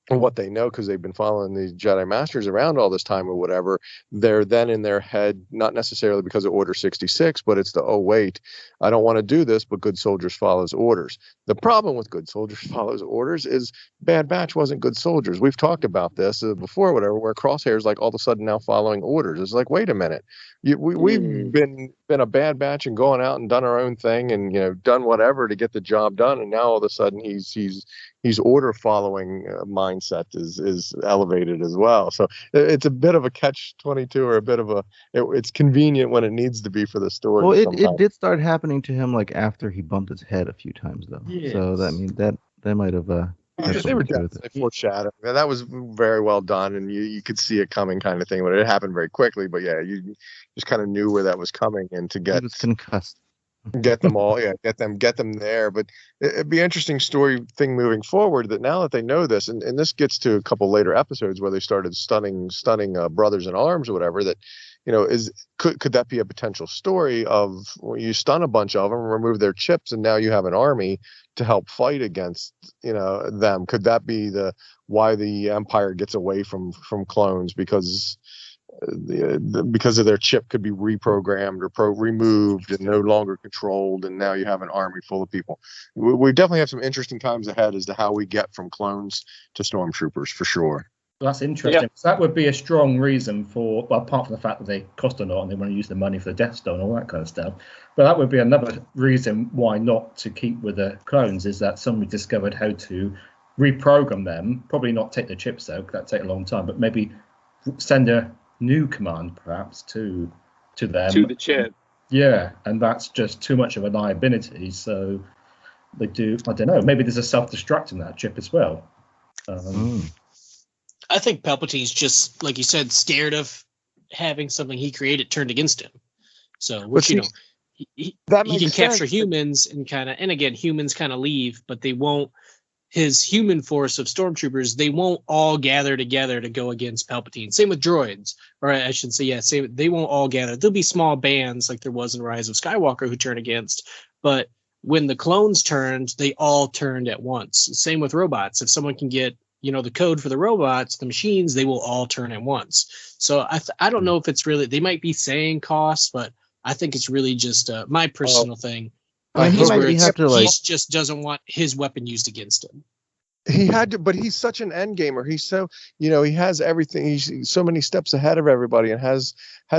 what they know, because they've been following these Jedi Masters around all this time or whatever, they're then in their head, not necessarily because of Order 66, but it's oh wait, I don't want to do this, but good soldiers follows orders. The problem with good soldiers follows orders is Bad Batch wasn't good soldiers. We've talked about this before, whatever, where Crosshair's like all of a sudden now following orders. It's like, wait a minute, we've been a Bad Batch and going out and done our own thing and done whatever to get the job done, and now all of a sudden he's order following mindset is elevated as well. So it's a bit of a catch-22, or a bit of it's convenient when it needs to be for the story. Well, it did start happening to him like after he bumped his head a few times though. Yes. So that might have they were definitely foreshadowing. That was very well done, and you could see it coming, kind of thing. But it happened very quickly. But yeah, you just kind of knew where that was coming, and to get he was concussed. Get them all, get them there. But it'd be an interesting story thing moving forward, that now that they know this, and this gets to a couple later episodes where they started stunning brothers in arms or whatever, that could that be a potential story of you stun a bunch of them, remove their chips, and now you have an army to help fight against them? Could that be why the Empire gets away from clones, because of their chip could be reprogrammed or removed and no longer controlled, and now you have an army full of people? We definitely have some interesting times ahead as to how we get from clones to stormtroopers, for sure. Well, that's interesting. Yeah. So that would be a strong reason for, well, apart from the fact that they cost a lot and they want to use the money for the Death Star and all that kind of stuff, but that would be another reason why not to keep with the clones, is that somebody discovered how to reprogram them, probably not take the chips out, because that'd take a long time, but maybe send a new command perhaps to them, to the chip. Yeah, and that's just too much of a liability, so they do, I don't know, maybe there's a self-destruct in that chip as well. I think Palpatine's just, like you said, scared of having something he created turned against him. So, which he can capture humans and again, humans kind of leave, but they won't his human force of stormtroopers, they won't all gather together to go against Palpatine. Same with droids, or I should say, yeah, same. They won't all gather. There'll be small bands like there was in Rise of Skywalker who turn against. But when the clones turned, they all turned at once. Same with robots. If someone can get, the code for the robots, the machines, they will all turn at once. So I don't know if it's really, they might be saying costs, but I think it's really just my personal thing. I mean, He just doesn't want his weapon used against him. He had to, but he's such an end gamer. He's so, he has everything. He's so many steps ahead of everybody and has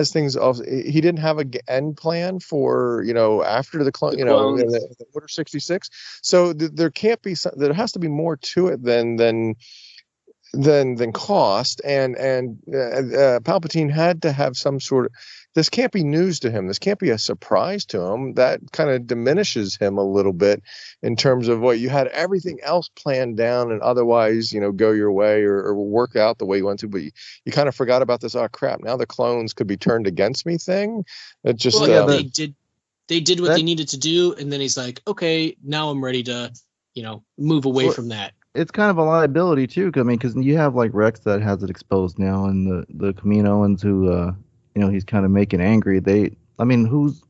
things off. He didn't have an end plan for, after the clone, the Order 66. So there can't be, there has to be more to it than cost. And Palpatine had to have some sort of, this can't be news to him. This can't be a surprise to him. That kind of diminishes him a little bit in terms of what you had everything else planned down and otherwise, go your way or work out the way you want to. But you kind of forgot about this. Oh crap! Now the clones could be turned against me. Thing. It just they did what they needed to do, and then he's like, okay, now I'm ready to, move away from that. It's kind of a liability too. Because you have like Rex that has it exposed now, and the Kaminoans who. He's kind of making angry. Who's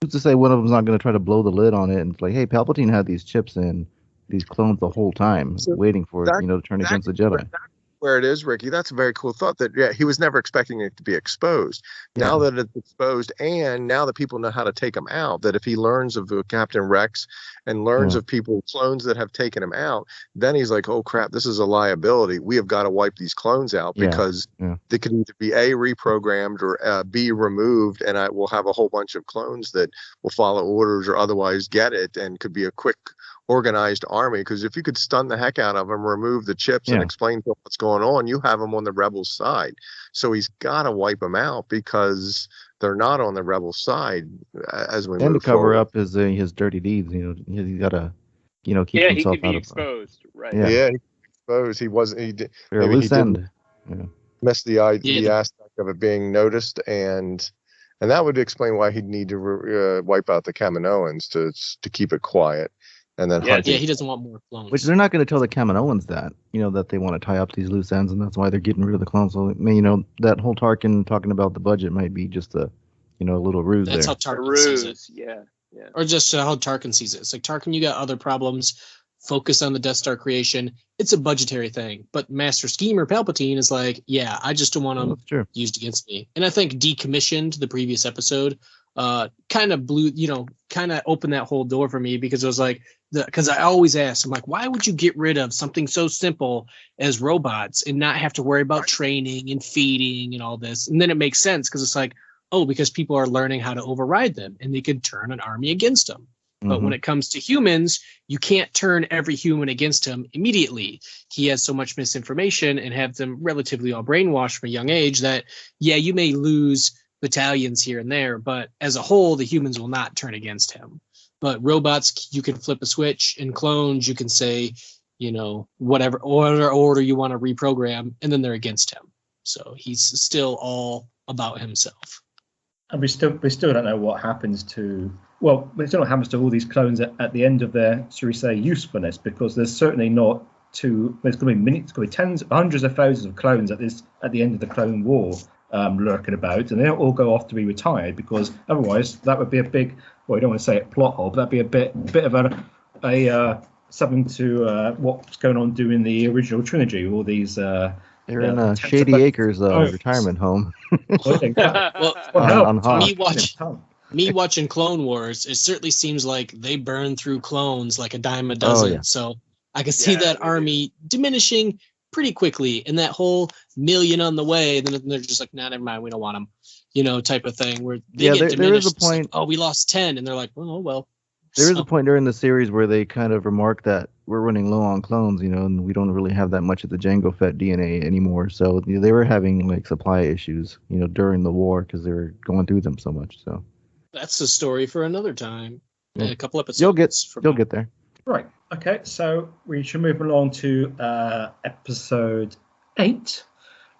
to say one of them's not going to try to blow the lid on it? And it's like, hey, Palpatine had these chips in these clones the whole time, waiting for it, to turn against the Jedi. Where it is, Ricky, that's a very cool thought that, he was never expecting it to be exposed. Now that it's exposed and now that people know how to take him out, that if he learns of Captain Rex and learns of clones that have taken him out, then he's like, oh crap, this is a liability. We have got to wipe these clones out because they could either be A, reprogrammed or B, removed, and I will have a whole bunch of clones that will follow orders or otherwise get it and could be a quick organized army. Because if you could stun the heck out of them, remove the chips and explain what's going on, you have them on the rebel side. So he's got to wipe them out because they're not on the rebel side as we and move to cover forward. up his dirty deeds. He's got to keep he himself could be out exposed, right? Yeah, he could be exposed. He wasn't. He did. Or a loose end. Miss the aspect of it being noticed, and that would explain why he'd need to wipe out the Kaminoans to keep it quiet. And then he doesn't want more clones. Which they're not going to tell the Kaminoans that, that they want to tie up these loose ends, and that's why they're getting rid of the clones. So, that whole Tarkin talking about the budget might be just a little ruse. That's there. how Tarkin sees it. Yeah. Or just how Tarkin sees it. It's like, Tarkin, you got other problems. Focus on the Death Star creation. It's a budgetary thing. But Master Schemer Palpatine is like, yeah, I just don't want them used against me. And I think Decommissioned, the previous episode, kind of blew, kind of opened that whole door for me, because it was like, because I always ask, I'm like, why would you get rid of something so simple as robots and not have to worry about training and feeding and all this? And then it makes sense, because it's like, oh, because people are learning how to override them and they can turn an army against them. But when it comes to humans, you can't turn every human against him immediately. He has so much misinformation and have them relatively all brainwashed from a young age that, you may lose battalions here and there, but as a whole, the humans will not turn against him. But robots, you can flip a switch, and clones, you can say, whatever order you want to reprogram, and then they're against him. So he's still all about himself. And we still don't know what happens to. Well, we still know what happens to all these clones at the end of their, shall we say, usefulness, because there's certainly not there's going to be tens, hundreds of thousands of clones at the end of the Clone War lurking about, and they don't all go off to be retired, because otherwise that would be a big, well, I don't want to say a plot hole, but that'd be a bit of a something to what's going on doing the original trilogy. All these they're in a Shady Acres retirement home. Me watching Clone Wars, it certainly seems like they burn through clones like a dime a dozen. So I can see that army diminishing pretty quickly, and that whole million on the way, then they're just like, nah, never mind, we don't want them, type of thing, where they get diminished. There is a point. Like, we lost 10, and they're like, oh, well. There is a point during the series where they kind of remark that we're running low on clones, and we don't really have that much of the Jango Fett DNA anymore. So they were having like supply issues, during the war, because they were going through them so much. So that's a story for another time. Yeah. A couple episodes. You'll get there. Right. Okay. So we should move along to episode 8,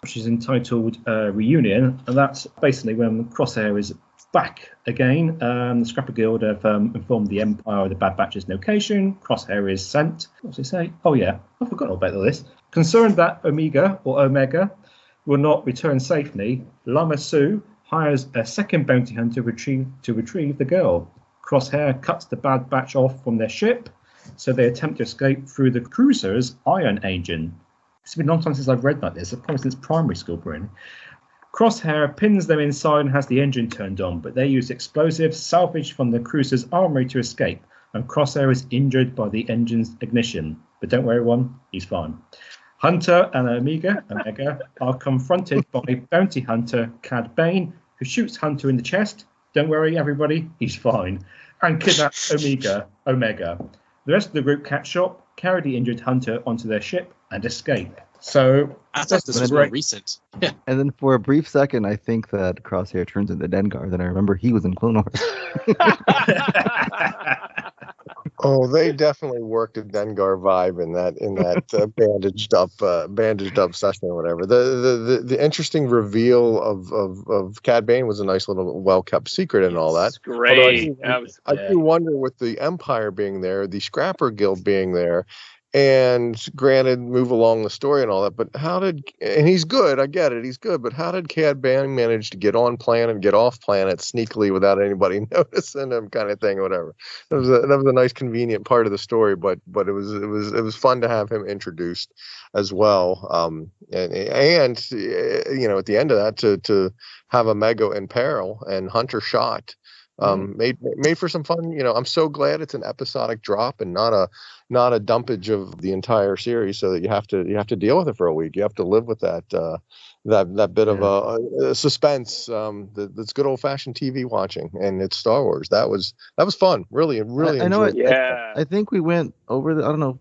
which is entitled Reunion, and that's basically when Crosshair is back again. The Scrapper Guild have informed the Empire of the Bad Batch's location. Crosshair is sent. What does it say? Oh yeah, I forgot all about all this. Concerned that Omega will not return safely, Lama Su hires a second bounty hunter to retrieve the girl. Crosshair cuts the Bad Batch off from their ship, so they attempt to escape through the cruiser's ion engine. It's been a long time since I've read like this. Probably since primary school, Bryn. Crosshair pins them inside and has the engine turned on, but they use explosives salvaged from the cruiser's armory to escape, and Crosshair is injured by the engine's ignition. But don't worry, everyone, he's fine. Hunter and Omega are confronted by bounty hunter Cad Bane, who shoots Hunter in the chest. Don't worry, everybody, he's fine. And kidnaps Omega. The rest of the group catch up, carry the injured Hunter onto their ship, and escape. So I thought this was more recent. Yeah. And then for a brief second, I think that Crosshair turns into Dengar. Then I remember he was in Clone Wars. Oh, they definitely worked a Dengar vibe in that bandaged up session or whatever. The interesting reveal of Cad Bane was a nice little well kept secret and all that. It's great. I do wonder with the Empire being there, the Scrapper Guild being there. And granted, move along the story and all that, but and he's good, I get it, he's good, but how did Cad Bane manage to get on planet and get off planet sneakily without anybody noticing him, kind of thing, or whatever? That was a nice, convenient part of the story, but it was fun to have him introduced as well. And you know, at the end of that, to have Omega in peril and Hunter shot. Made for some fun. You know, I'm so glad it's an episodic drop and not a dumpage of the entire series, so that you have to deal with it for a week. You have to live with that bit of a suspense. That's good old fashioned TV watching, and it's Star Wars. That was fun. Really I know enjoyed it. I think we went over I don't know,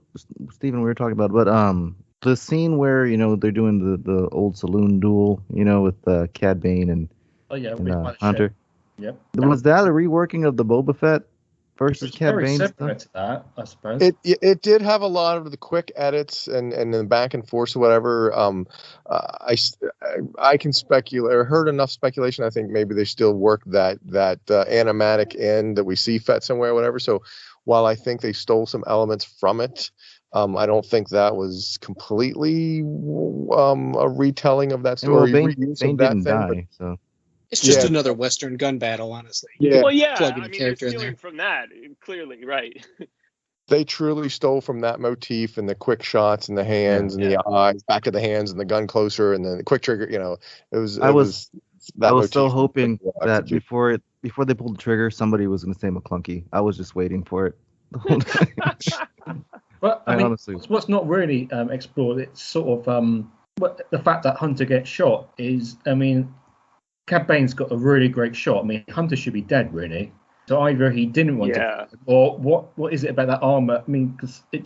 Stephen, we were talking about, but the scene where, you know, they're doing the old saloon duel, you know, with Cad Bane and Hunter. Yep. Was that a reworking of the Boba Fett versus Cad Bane stuff? To that, I suppose. It did have a lot of the quick edits and then back and forth or whatever. I can speculate, or heard enough speculation. I think maybe they still work that animatic end that we see Fett somewhere or whatever. So while I think they stole some elements from it, I don't think that was completely a retelling of that story. Well, Bane didn't die, so. It's just another Western gun battle, honestly. Yeah. Well, yeah. Plugging I mean, character they're in stealing there. from that, clearly, right? They truly stole from that motif and the quick shots and the hands and the eyes, back of the hands and the gun closer and then the quick trigger. You know, I was so hoping that before they pulled the trigger, somebody was going to say McClunky. I was just waiting for it. Well, I mean, honestly, what's not really explored, it's sort of the fact that Hunter gets shot is, I mean, Cad Bane's got a really great shot. I mean, Hunter should be dead, really. So either he didn't want to, or what is it about that armor? I mean, because it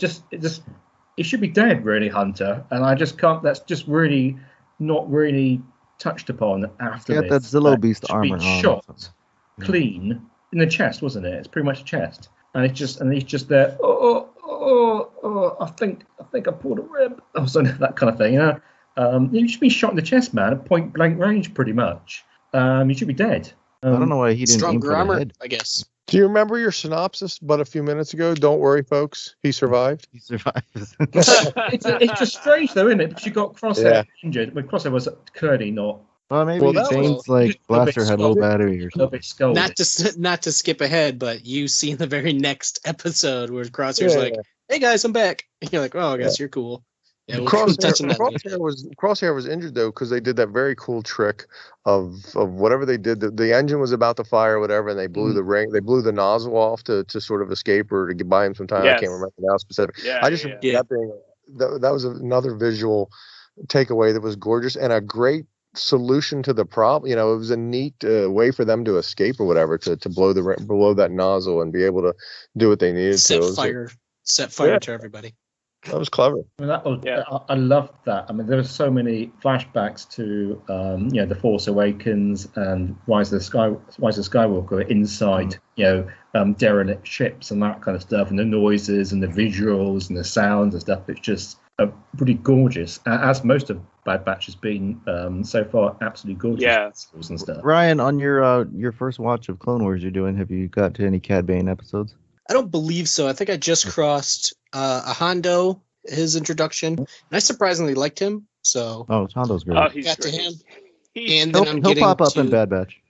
should be dead, really, Hunter. And I just can't. That's just really not really touched upon after this. That Zillow Beast armor on. Shot clean in the chest, wasn't it? It's pretty much chest, and he's just there. I think I pulled a rib. Oh, so that kind of thing, you know. You should be shot in the chest, man, at point blank range, pretty much. You should be dead. I don't know why he didn't aim for the armor, head. I guess. Do you remember your synopsis but a few minutes ago? Don't worry, folks. He survived. He survives. it's just strange, though, isn't it? Because you got Crosshair injured. When Crosshair was clearly not. Well, maybe Jane's blaster had low battery or something. Not to skip ahead, but you see in the very next episode where Crosshair's like, "Hey guys, I'm back." And you're like, "Oh, I guess you're cool." Yeah, Crosshair was injured though because they did that very cool trick of whatever they did. The engine was about to fire or whatever, and they blew the ring. They blew the nozzle off to sort of escape or to buy him some time. I can't remember now specific. I just remember that being that was another visual takeaway that was gorgeous and a great solution to the problem. You know, it was a neat way for them to escape or whatever to blow that nozzle and be able to do what they needed to. Set fire to everybody. That was clever. I mean, I loved that. I mean, there were so many flashbacks to, The Force Awakens and Rise of Skywalker inside, derelict ships and that kind of stuff, and the noises and the visuals and the sounds and stuff. It's just pretty gorgeous, as most of Bad Batch has been so far. Absolutely gorgeous. Yeah. And stuff. Ryan, on your first watch of Clone Wars you're doing, have you got to any Cad Bane episodes? I don't believe so. I think I just crossed Hondo, his introduction, and I surprisingly liked him. So Hondo's great. Oh, he's got to great. him, He's- and then He'll pop up in Bad Batch.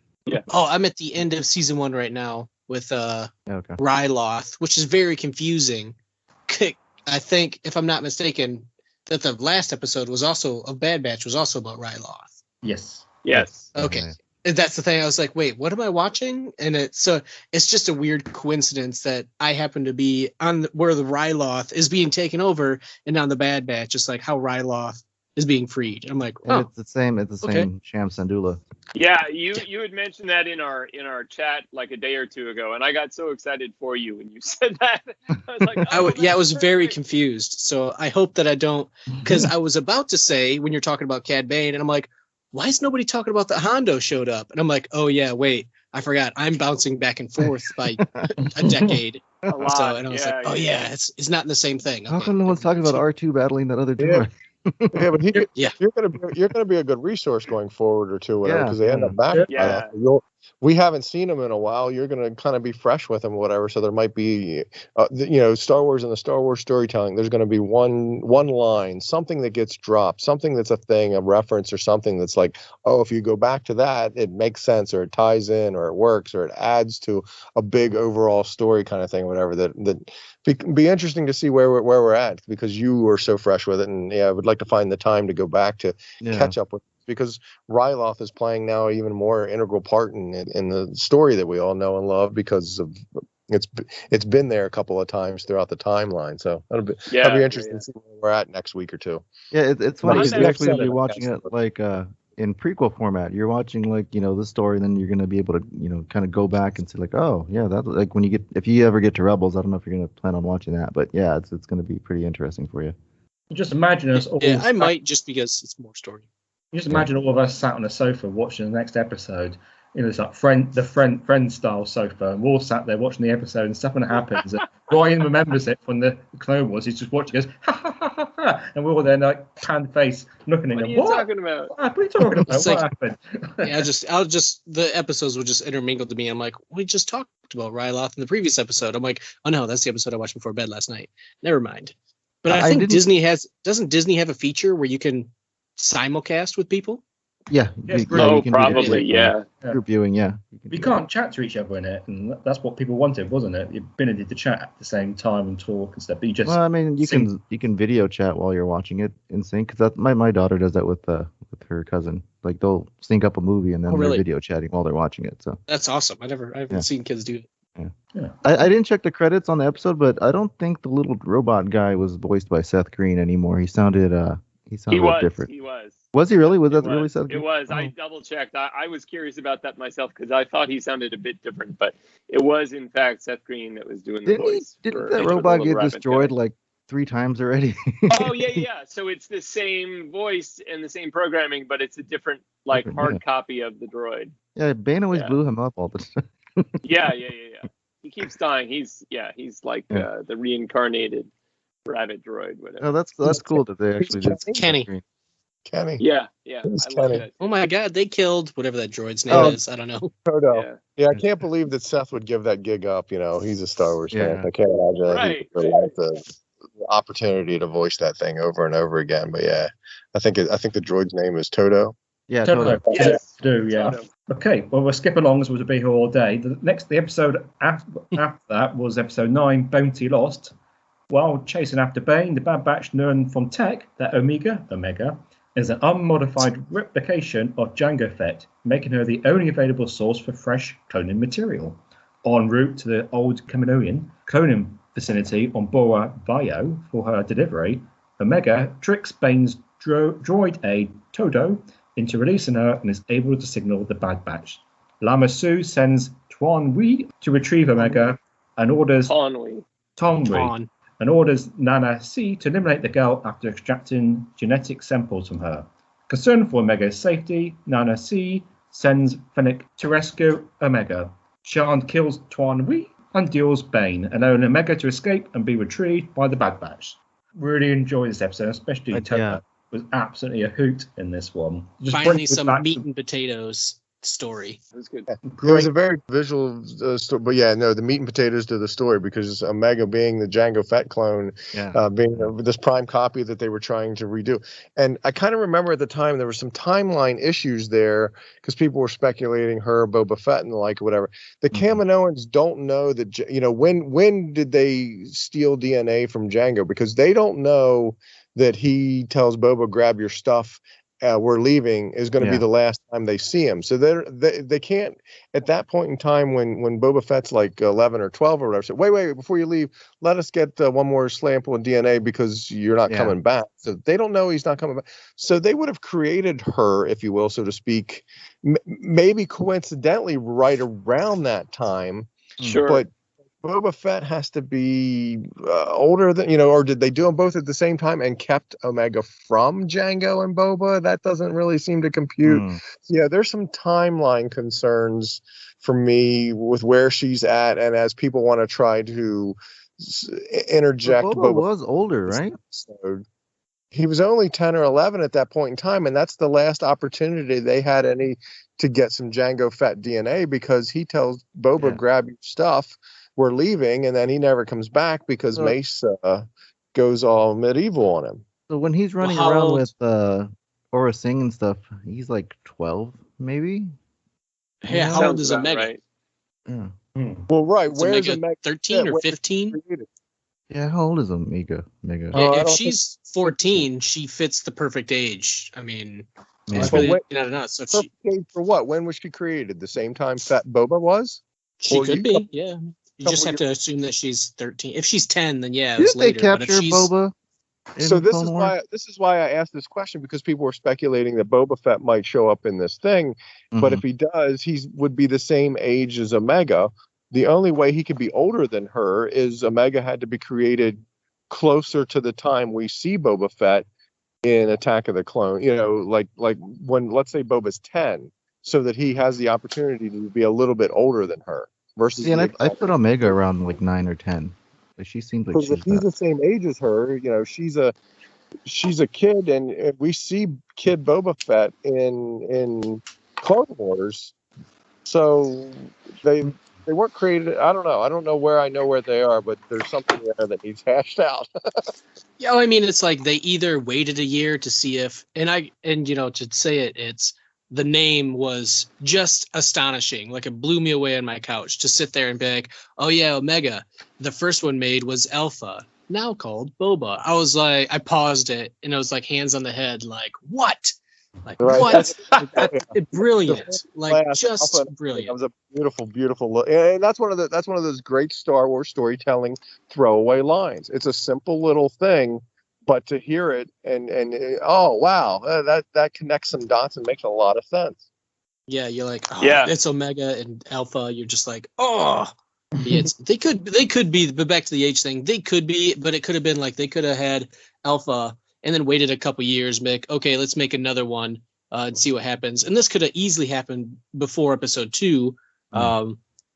Oh, I'm at the end of season 1 right now with Okay. Ryloth, which is very confusing. I think, if I'm not mistaken, that the last episode was also of Bad Batch was also about Ryloth. Yes. Yes. Okay. Okay. And that's the thing. I was like, wait, what am I watching? And it's just a weird coincidence that I happen to be on where the Ryloth is being taken over, and on the Bad Batch, just like how Ryloth is being freed. I'm like, And oh, it's the same. It's the okay. same Sham Syndulla. Yeah, you had mentioned that in our chat like a day or two ago, and I got so excited for you when you said that. I was like, I was very confused. So I hope that I don't, because I was about to say when you're talking about Cad Bane, and I'm like, why is nobody talking about the Hondo showed up? And I'm like, oh yeah, wait, I forgot. I'm bouncing back and forth by a decade. A lot. So, and I was like, oh yeah, it's not the same thing. How Okay. come no one's talking about R2 battling that other droid? Yeah, but Yeah. you're gonna be a good resource going forward or two, whatever, Yeah, because they end up back. Yeah. We haven't seen them in a while. You're gonna kind of be fresh with them, or whatever. So there might be, Star Wars and the Star Wars storytelling. There's gonna be one line, something that gets dropped, something that's a thing, a reference, or something that's like, oh, if you go back to that, it makes sense, or it ties in, or it works, or it adds to a big overall story kind of thing, whatever. That be interesting to see where we're at, because you were so fresh with it, and I would like to find the time to go back to catch up with, because Ryloth is playing now even more integral part in the story that we all know and love, because of it's been there a couple of times throughout the timeline. So that'll be interesting to see where we're at next week or two. Yeah, it's funny because Monday. you're actually gonna be Next watching it like in prequel format. You're watching like the story, and then you're gonna be able to kind of go back and say like, oh yeah, that like if you ever get to Rebels. I don't know if you're gonna plan on watching that, but yeah, it's gonna be pretty interesting for you. Just imagine us all. Yeah, I might, just because it's more story. Just imagine all of us sat on a sofa watching the next episode. It's like friend style sofa, and we're all sat there watching the episode, and something happens. And Ryan remembers it from the Clone Wars. He's just watching us, ha ha ha ha, ha, and we're all there like pan face looking at What are him. you talking about? What are you talking about? It's What like- happened? Yeah, the episodes will just intermingle to me. I'm like, we just talked about Ryloth in the previous episode. I'm like, oh no, that's the episode I watched before bed last night. Never mind. But I think doesn't Disney have a feature where you can simulcast with people? Yeah. Yes, you Oh, can do probably, like, yeah. Group viewing, yeah. We can't chat to each other in it, and that's what people wanted, wasn't it? You've been able to chat at the same time and talk and stuff. But you just Well, I mean, you sync. can video chat while you're watching it in sync. Because my daughter does that with her cousin. Like they'll sync up a movie and then Oh, really? they're video chatting while they're watching it. So That's awesome. I haven't seen kids do it. I didn't check the credits on the episode, but I don't think the little robot guy was voiced by Seth Green anymore. He sounded He was. different. He was. Was he really? Was It that really Seth It Green? was. I double checked. I was curious about that myself because I thought he sounded a bit different, but it was in fact Seth Green that was doing the voice. Didn't for that the robot Little get Rabbit destroyed guy. like 3 times already? Oh yeah. So it's the same voice and the same programming, but it's a different, like, Different, hard yeah. copy of the droid. Yeah, Bane always Yeah. blew him up all the time. Yeah. He keeps dying. He's like Yeah. the reincarnated rabbit droid, whatever. No, that's cool that they actually did. Seth Kenny. Green. Kenny. Yeah. Who's I love Kenny? that. Oh my god, they killed whatever that droid's name Oh. is. I don't know. Toto. Yeah. Yeah, I can't believe that Seth would give that gig up. He's a Star Wars fan. Yeah. I can't imagine that Right. he would like the opportunity to voice that thing over and over again. But yeah, I think the droid's name is Toto. Yeah, Totally. totally. Yes. Do yeah. Toto. Okay, well, we'll skip along as we'll be here all day. The episode after that was episode 9, Bounty Lost. While chasing after Bane, the Bad Batch learn from Tech that Omega is an unmodified replication of Jango Fett, making her the only available source for fresh cloning material. En route to the old Kaminoan cloning vicinity on Bora Bio for her delivery, Omega tricks Bane's droid aide Todo into releasing her and is able to signal the Bad Batch. Lama Su sends Tuan Wee to retrieve Omega and orders Conway. Tom Wee On. and orders Nana C to eliminate the girl after extracting genetic samples from her. Concerned for Omega's safety, Nana C sends Fennec to rescue Omega. Shan kills Tuan Wee and deals Bane, allowing Omega to escape and be retrieved by the Bad Batch. Really enjoyed this episode, especially Topa Yeah. was absolutely a hoot in this one. Just Finally, brings us some back meat to- and potatoes story. It was good. It was a very visual story, but yeah, no, the meat and potatoes to the story, because Omega being the Jango Fett clone, Yeah. being this prime copy that they were trying to redo. And I kind of remember at the time there were some timeline issues there because people were speculating her, Boba Fett, and the like, or whatever. The Kaminoans don't know that, when did they steal DNA from Jango? Because they don't know that he tells Boba, grab your stuff. We're leaving is going to be the last time they see him. So they can't, at that point in time when Boba Fett's like 11 or 12 or whatever, say, wait, before you leave, let us get one more sample of DNA because you're not coming back. So they don't know he's not coming back. So they would have created her, if you will, so to speak, maybe coincidentally right around that time. Sure. But Boba Fett has to be older than, or did they do them both at the same time and kept Omega from Jango and Boba? That doesn't really seem to compute. Yeah, there's some timeline concerns for me with where she's at, and as people want to try to interject. But Boba was older, right? He was only 10 or 11 at that point in time, and that's the last opportunity they had to get some Jango Fett DNA, because he tells Boba, grab your stuff. We're leaving, and then he never comes back because Mace goes all medieval on him. So when he's running how around old- with Aura Singh and stuff, he's like 12, maybe? Hey, how Sounds old is about Omega? right. Yeah. Well, right. Is Where's Omega Omega? 13 Yeah, or when- 15? Yeah, how old is Omega? Omega. Oh, I If don't she's 14, she fits the perfect age. I mean, Yeah. it's But really wait- not enough. So Perfect age for what? When was she created? The same time Fat Boba was? she or could you be, couple- yeah. You couple just have to assume that she's 13. If she's 10, then yeah, it Didn't was they later. But if capture she's Boba? So in this Clone is Wars? why I asked this question, because people were speculating that Boba Fett might show up in this thing, but Mhm. if he does, he would be the same age as Omega. The only way he could be older than her is Omega had to be created closer to the time we see Boba Fett in Attack of the Clone. Like when, let's say, Boba's 10, so that he has the opportunity to be a little bit older than her. Versus See, and the I put Omega around like 9 or 10. Like she seems like because if she's he's that. the same age as her, she's a kid, and we see Kid Boba Fett in Clone Wars. So they weren't created. I don't know. I don't know where they are, but there's something there that needs hashed out. Yeah, I mean, it's like they either waited a year to see if, to say it's the name was just astonishing. Like it blew me away on my couch to sit there and be like, oh yeah, Omega. The first one made was Alpha, now called Boba. I was like, I paused it and it was like hands on the head, like what? Like Right. what? Brilliant, like Class just Alpha. That brilliant. was a beautiful look, and that's one of those great Star Wars storytelling throwaway lines. It's a simple little thing, but to hear it and oh wow, that connects some dots and makes a lot of sense. Yeah, you're like, oh, Yeah. it's Omega and Alpha. You're just like, oh, yeah, they could be, but back to the age thing, they could be, but it could have been like they could have had Alpha and then waited a couple years, make okay, let's make another one and see what happens. And this could have easily happened before episode 2,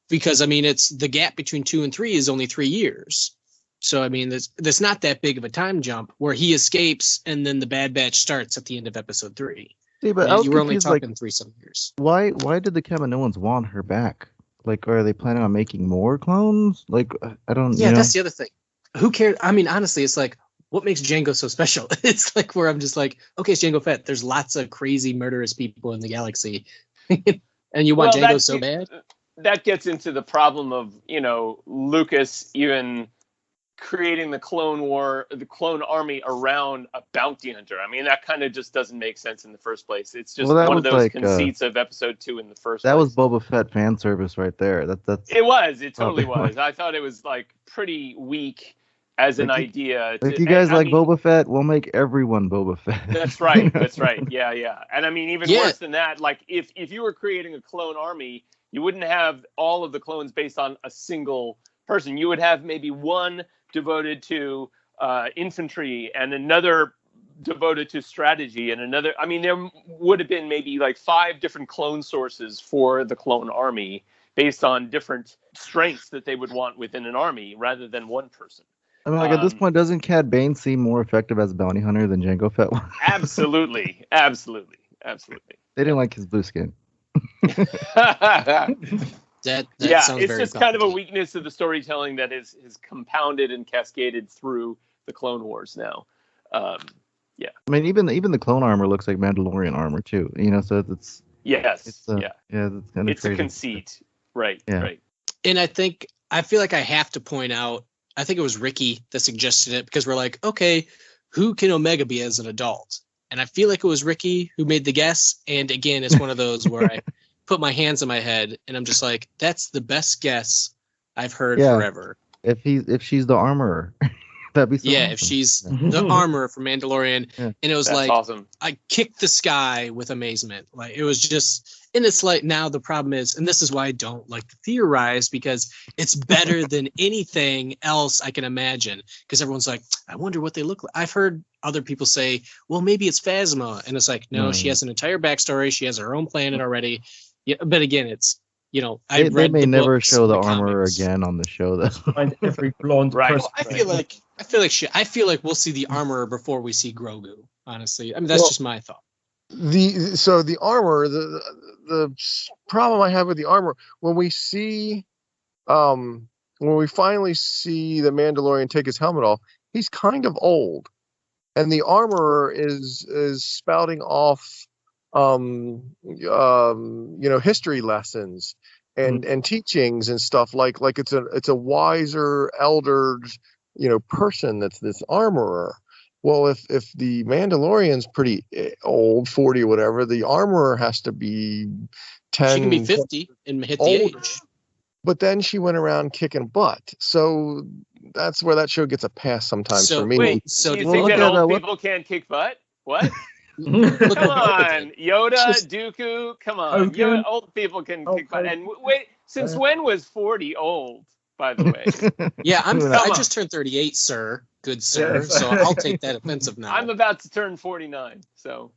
because I mean, it's the gap between 2 and 3 is only 3 years. So I mean, there's not that big of a time jump where he escapes and then the Bad Batch starts at the end of episode 3. See, but I was You were only confused, talking like, 3-some years. why did the Kaminoans want her back? Like, are they planning on making more clones? Like, I don't. Yeah, you know? that's the other thing. Who cares? I mean, honestly, it's like, what makes Django so special? It's like where I'm just like, okay, it's Jango Fett. There's lots of crazy murderous people in the galaxy, and you want Well, Django that's- so bad. That gets into the problem of, Lucas even creating the clone army around a bounty hunter. I mean, that kind of just doesn't make sense in the first place. It's just Well, that one of was those like, conceits of episode 2 in the first That place. was Boba Fett fan service right there. That's It totally Oh, was. I thought it was like pretty weak as an Like, idea. like you guys like Boba Fett. We'll make everyone Boba Fett. That's right. That's right. Yeah. And I mean, even Yeah. worse than that, like if you were creating a clone army, you wouldn't have all of the clones based on a single person. You would have maybe one devoted to infantry and another devoted to strategy and another. I mean, there would have been maybe like 5 different clone sources for the clone army based on different strengths that they would want within an army rather than one person. I mean, like at this point, doesn't Cad Bane seem more effective as a bounty hunter than Jango Fett was? Absolutely. They didn't like his blue skin. That Yeah, sounds it's very just kind of a complicated. weakness of the storytelling that is compounded and cascaded through the Clone Wars now. I mean, even the clone armor looks like Mandalorian armor too. You know, so it's Yes. it's Yeah. that's kind of It's a conceit. Right. Yeah. Right. And I feel like I have to point out, I think it was Ricky that suggested it, because we're like, okay, who can Omega be as an adult? And I feel like it was Ricky who made the guess. And again, it's one of those where I put my hands on my head and I'm just like, that's the best guess I've heard Yeah. forever. If she's the armorer, that'd be so Yeah, awesome. if she's the armor for Mandalorian. Yeah. And it was That's like, awesome. I kicked the sky with amazement. Like it was just, and it's like now the problem is, and this is why I don't like to theorize, because it's better than anything else I can imagine. Because everyone's like, I wonder what they look like. I've heard other people say, well, maybe it's Phasma, and it's like, no, she has an entire backstory. She has her own planet already. Yeah, but again, it's They read may the never books, show the the armorer comics. again on the show, though. Find every blonde Right. person. I feel like we'll see the armor before we see Grogu. Honestly, I mean that's Well, just my thought. The armor, the problem I have with the armor, when we finally see the Mandalorian take his helmet off, he's kind of old, and the armorer is spouting off history lessons and teachings and stuff like it's a wiser elder person that's this armorer. Well, if the Mandalorian's pretty old, 40 or whatever, the armorer has to be 10. She can be 50 and hit the older. age. But then she went around kicking butt. So that's where that show gets a pass sometimes So for me. Wait, So you well, think look that at, old what- people can't kick butt? What? Look Come what Boba on, did. Yoda, Just- Dooku, come on. Hogan. Yoda, old people can kick butt. And wait, since when was 40 old, by the way? Yeah, Come I on. just turned 38, sir. Good sir. Yes. So I'll take that offensive now. I'm about to turn 49, so.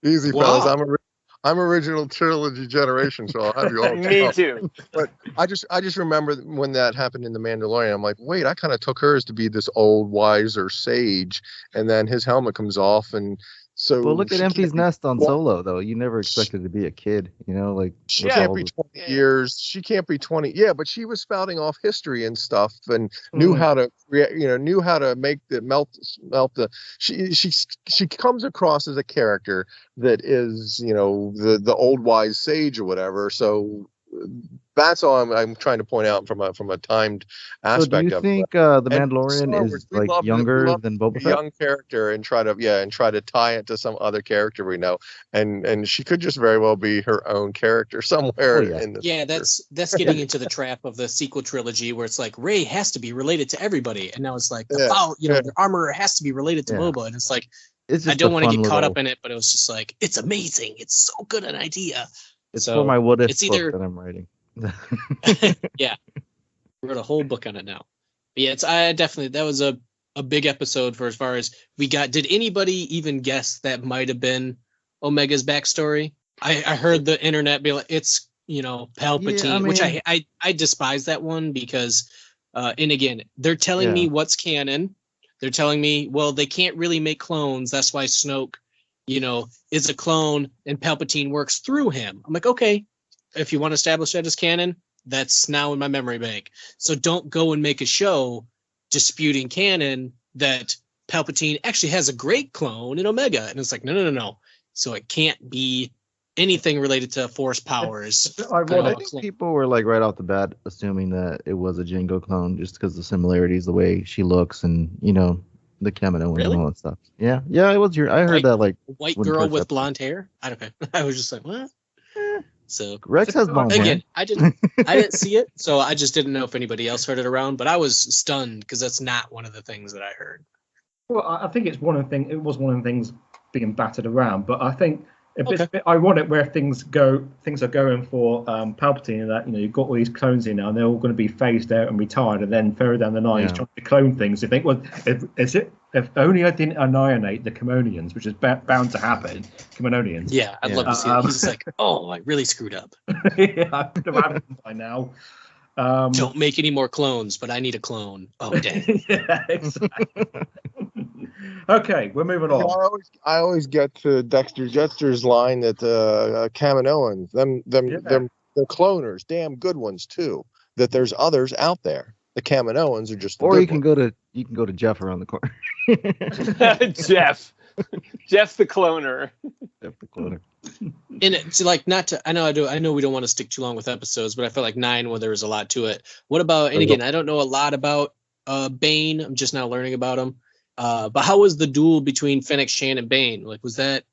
Easy, Wow. fellas. I'm original trilogy generation, so I'll have you all. Me too. But I just remember when that happened in The Mandalorian. I'm like, wait, I kind of took hers to be this old, wiser sage, and then his helmet comes off, and so. Well, look at she Empty's can't be- Nest on Solo, though. You never expected to be a kid, like. She with can't all be the- 20 years. She can't be 20. Yeah, but she was spouting off history and stuff, and knew how to create. Knew how to make the melt the. She comes across as a character that is, the old wise sage or whatever. So that's all I'm trying to point out from a timed So aspect do you of think the And Mandalorian Star is Wars, we like love younger than a Boba Fett? young character and try to tie it to some other character we know, and she could just very well be her own character somewhere Oh, yeah. in the Yeah, that's getting into the trap of the sequel trilogy where it's like Rey has to be related to everybody, and now it's like Yeah, the armorer has to be related to Yeah. Boba, and it's like It's I just don't a want to fun get caught little- up in it, but it was just like it's amazing, it's so good an idea. It's So, for my what if it's book either- that I'm writing. Yeah, wrote a whole book on it now. But yeah, I definitely that was a big episode for as far as we got. Did anybody even guess that might have been Omega's backstory? I heard the internet be like, it's Palpatine, Yeah, I which mean- I despise that one because, and again, they're telling me what's canon. They're telling me, well, they can't really make clones. That's why Snoke, is a clone and Palpatine works through him. I'm like, okay, if you want to establish that as canon, that's now in my memory bank. So don't go and make a show disputing canon that Palpatine actually has a great clone in Omega. And it's like, no. So it can't be anything related to Force powers. I Kind of I a think clone. people were like right off the bat assuming that it was a Jango clone just because the similarities, the way she looks, and the Kamino Really? and all that stuff. Yeah, it was I heard Like, that like White when girl first with episode- blonde hair. I don't know. I was just like, what? So Rex has blonde hair. again, I didn't see it, so I just didn't know if anybody else heard it around. But I was stunned because that's not one of the things that I heard. Well, I think it's one of the things. It was one of the things being battered around, but I think if Okay. it's bit ironic where things are going for Palpatine, and that you've got all these clones in now, and they're all going to be phased out and retired, and then further down the line he's Yeah. trying to clone things. You think, well, if only I didn't annihilate the Kamonians, which is bound to happen, Kamonians. Yeah, I'd Yeah. love to see it. He's like, oh, I really screwed up. Yeah, I could have had it by now. Don't make any more clones, but I need a clone. Oh, dang. Yeah, exactly. Okay, we're moving on. I always get to Dexter Jettster's line that Kaminoans, they're cloners, damn good ones too. That there's others out there. The Kaminoans are just. Or you can go to Jeff around the corner. Jeff the cloner. Jeff the cloner. And it's like not to. I know we don't want to stick too long with episodes, but I feel like 9 when there was a lot to it. What about? And again, I don't know a lot about Bane. I'm just now learning about him. But how was the duel between Fennec Shand and Bane? Like, was that?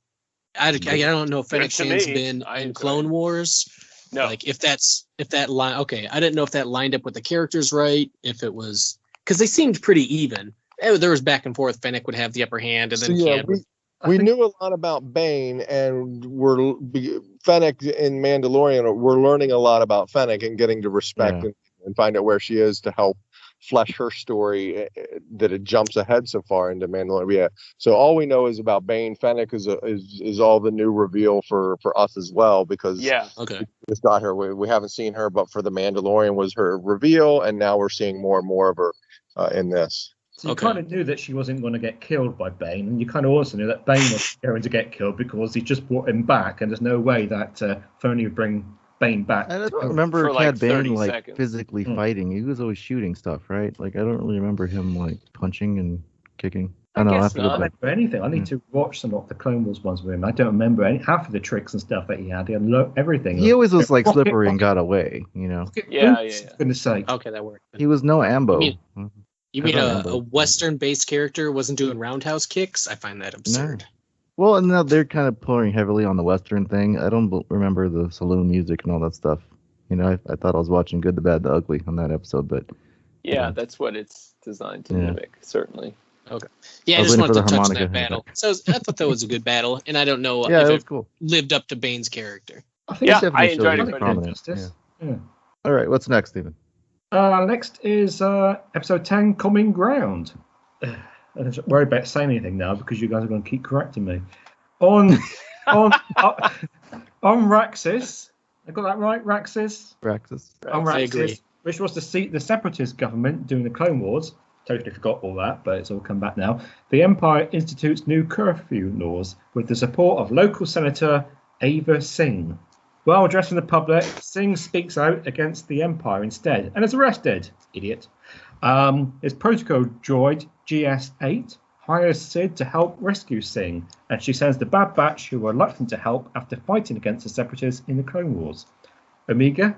I don't know if Fennec Shand's been in Clone Wars. No. Like if that line. Okay, I didn't know if that lined up with the characters right. If it was because they seemed pretty even. There was back and forth. Fennec would have the upper hand, and then Cad would. We knew a lot about Bane, and Fennec in Mandalorian. We're learning a lot about Fennec and getting to respect and find out where she is to help flesh her story. That it jumps ahead so far into Mandalorian. Yeah. So all we know is about Bane. Fennec is all the new reveal for us as well because we just got her. We haven't seen her, but for the Mandalorian was her reveal, and now we're seeing more and more of her in this. So you kind of knew that she wasn't going to get killed by Bane, and you kind of also knew that Bane was going to get killed because he just brought him back, and there's no way that Filoni would bring Bane back. I don't remember Cad Bane seconds. Physically fighting. He was always shooting stuff, right? Like I don't really remember him like punching and kicking. I don't know. I don't remember anything. I need to watch some of the Clone Wars ones with him. I don't remember half of the tricks and stuff that he had. He had everything. He always was like slippery and got away, you know. Yeah. For goodness sake. Okay, that worked. He was no Ambo. You mean a Western-based character wasn't doing roundhouse kicks? I find that absurd. No. Well, and now they're kind of pouring heavily on the Western thing. I don't remember the saloon music and all that stuff. You know, I thought I was watching Good, the Bad, the Ugly on that episode, but that's what it's designed to mimic, certainly. Okay. Yeah, I just wanted to touch on that battle. So I thought that was a good battle, and I don't know if it lived up to Bane's character. I enjoyed it. Yeah. All right, what's next, Stephen? Next is episode 10, Common Ground. I don't worry about saying anything now because you guys are going to keep correcting me. On Raxus. I got that right, Raxus? Raxus. On Raxus, I agree. Which was the Separatist government during the Clone Wars. Totally forgot all that, but it's all come back now. The Empire institutes new curfew laws with the support of local Senator Ava Singh. While addressing the public, Singh speaks out against the Empire instead and is arrested. Idiot. His protocol droid, GS-8, hires Sid to help rescue Singh, and she sends the Bad Batch, who are reluctant to help after fighting against the Separatists in the Clone Wars. Omega,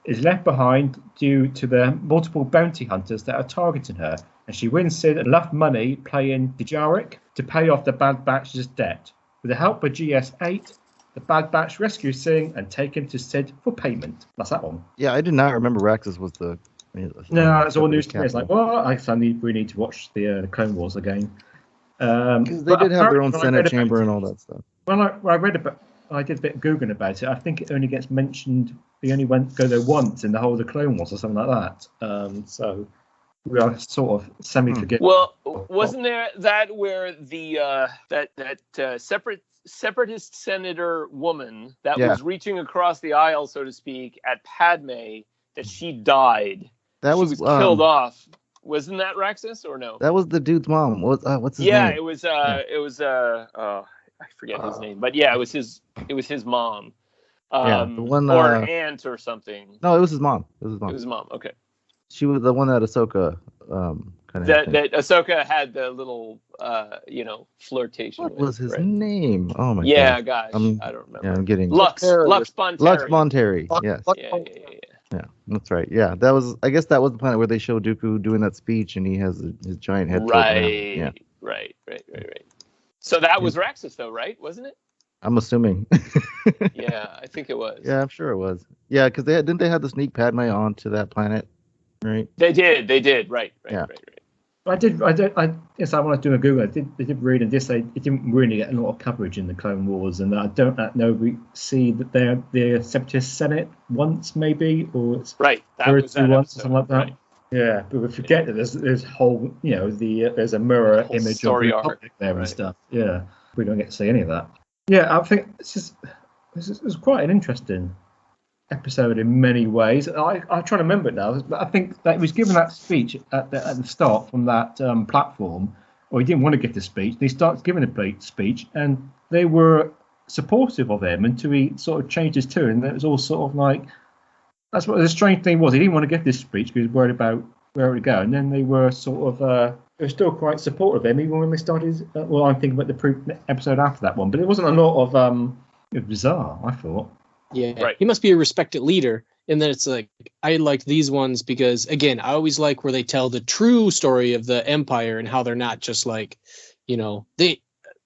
is left behind due to the multiple bounty hunters that are targeting her, and she wins Sid enough money playing Dejarik to pay off the Bad Batch's debt. With the help of GS-8, the Bad Batch rescues Singh and take him to Sid for payment. That's that one. Yeah, I did not remember Raxus was the. No, it's all news to me. It's like, well, we need to watch the Clone Wars again. Because they did have their own Senate chamber and all that stuff. Well, I did a bit of Googling about it. I think it only gets mentioned. They only go there once in the whole of the Clone Wars or something like that. So we are sort of semi-forgetting. Well, wasn't there that where the separatist senator woman that was reaching across the aisle, so to speak, at Padme, that she died? That she was killed off. Wasn't that Raxus or no? That was the dude's mom. What's his name? Yeah, it was. I forget his name, but yeah, it was his mom. The one, or an aunt or something. No, it was his mom. It was his mom. Okay. She was the one that Ahsoka kind of. That Ahsoka had the little flirtation. What was his name? Oh my god. Yeah, gosh, I don't remember. Yeah, I'm getting Lux Bonteri. Lux Bonteri. Yes. Yeah, that's right. Yeah, that was. I guess that was the planet where they showed Dooku doing that speech, and he has his giant head. Right. Right. So that was Raxus, though, right? Wasn't it? I'm assuming. Yeah, I think it was. Yeah, I'm sure it was. Yeah, because didn't they have to sneak Padme onto that planet, right? They did. Right. Yes, I want to do a Google. I did read and just say it didn't really get a lot of coverage in the Clone Wars, and I don't know. We see that they're the Separatist Senate once, maybe, or it's right. That was that once or something like that. Right. Yeah, but we forget that there's whole, there's a mirror image of the Republic there and stuff. Yeah, we don't get to see any of that. Yeah, I think this is quite an interesting episode in many ways. I'm trying to remember it now, but I think that he was given that speech at the start from that platform, or he didn't want to give the speech. And he starts giving a speech, and they were supportive of him until he sort of changed his tune. And it was all sort of like, that's what the strange thing was. He didn't want to give this speech because he was worried about where it would go. And then they were sort of, they were still quite supportive of him, even when they started. Well, I'm thinking about the episode after that one, but it wasn't a lot of, it was bizarre, I thought. Yeah, Right. he must be a respected leader. And then it's like, I like these ones because, again, I always like where they tell the true story of the Empire and how they're not just like,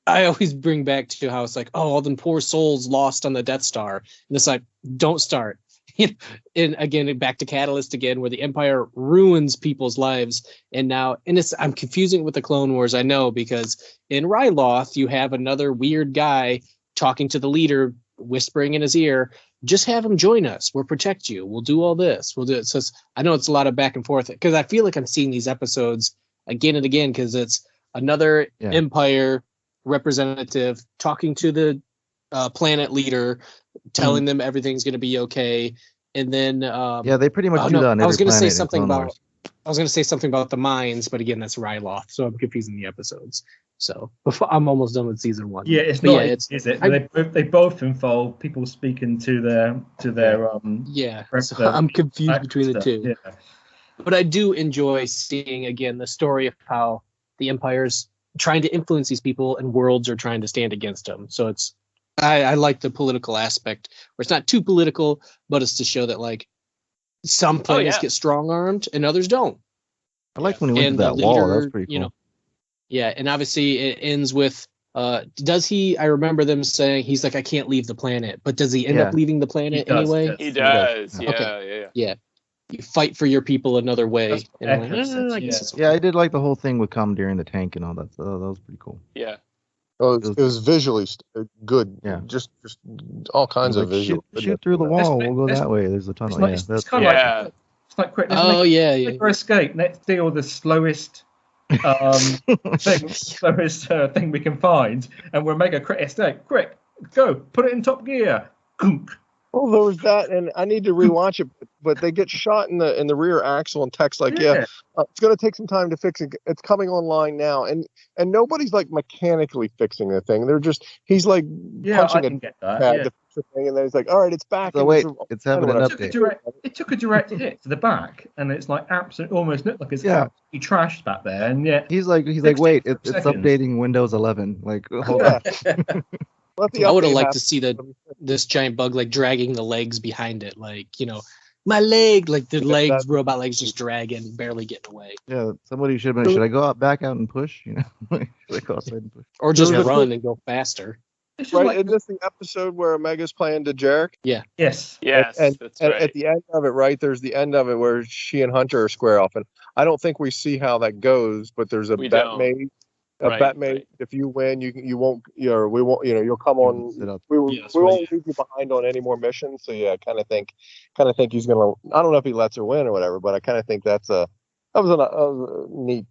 I always bring back to how it's like, oh, all them poor souls lost on the Death Star. And it's like, don't start. And again, back to Catalyst again, where the Empire ruins people's lives. And now, I'm confusing it with the Clone Wars, I know, because in Ryloth, you have another weird guy talking to the leader, whispering in his ear, just have him join us. We'll protect you. We'll do all this. We'll do it. So I know it's a lot of back and forth because I feel like I'm seeing these episodes again and again because it's another Empire representative talking to the planet leader, telling them everything's going to be okay. And then they pretty much do that on every I was going to say planet in something Clone about Wars. I was going to say something about the mines, but again, that's Ryloth, so I'm confusing the episodes. So I'm almost done with season 1. Yeah, it's But not. yeah, Is it? They both involve people speaking to their yeah. rest So of their I'm confused between the stuff. two. Yeah. But I do enjoy seeing again the story of how the Empire's trying to influence these people and worlds are trying to stand against them. So I like the political aspect where it's not too political, but it's to show that like some planets get strong armed and others don't. I like when he went to And that the wall. That leader, was pretty cool. Yeah, and obviously it ends with does he? I remember them saying he's like, I can't leave the planet, but does he end up leaving the planet He does, anyway? He does. Okay. Yeah. Yeah, you fight for your people another way. That's And I'm like, excellent, I guess it's Yeah, I did like the whole thing with commandeering the tank and all that. So that was pretty cool. Yeah. Oh, it was visually good. Yeah. Just all kinds of Like, visual. shoot through the wall. We'll go Let's- that way. There's a tunnel. It's Yeah, it's that's kind of Yeah. like it's like quick. Oh yeah, Make our escape. Let's deal with the slowest thing we can find, and we'll make a quick escape. Quick, go, put it in top gear. Gunk. Oh, there was that, and I need to rewatch it. But they get shot in the rear axle, and Tech's like, it's going to take some time to fix it. It's coming online now, and nobody's like mechanically fixing the thing. They're just he's like I punching can a get that. pad Yeah. to fix the thing, and then he's like, all right, it's back. So and wait, it's having an whatever. update. It took a direct hit to the back, and it's like absolutely almost looked like it's Yeah. absolutely trashed back there, and yet He's like, 60 wait, it's seconds. updating Windows 11. Like, hold on. Yeah. Let the I would have update liked to happen. see this giant bug like dragging the legs behind it, like my leg, like the legs, robot legs, just dragging, barely getting away, Yeah, somebody should have been. Should I go out back out and push? Should I go outside and push? or just Yeah. run and go faster. it's just Right, like isn't this the episode where Omega's playing Dejarik? yes, Yes. and, that's and right. at the end of it, right, there's the end of it where she and Hunter are square off, and I don't think we see how that goes, but there's a We bet don't. made. Right, Bet made. right. If you win, we won't. You'll come on. Sit up. Yes, we right. won't leave you behind on any more missions. So yeah, I kind of think he's gonna. I don't know if he lets her win or whatever, but I kind of think that was a neat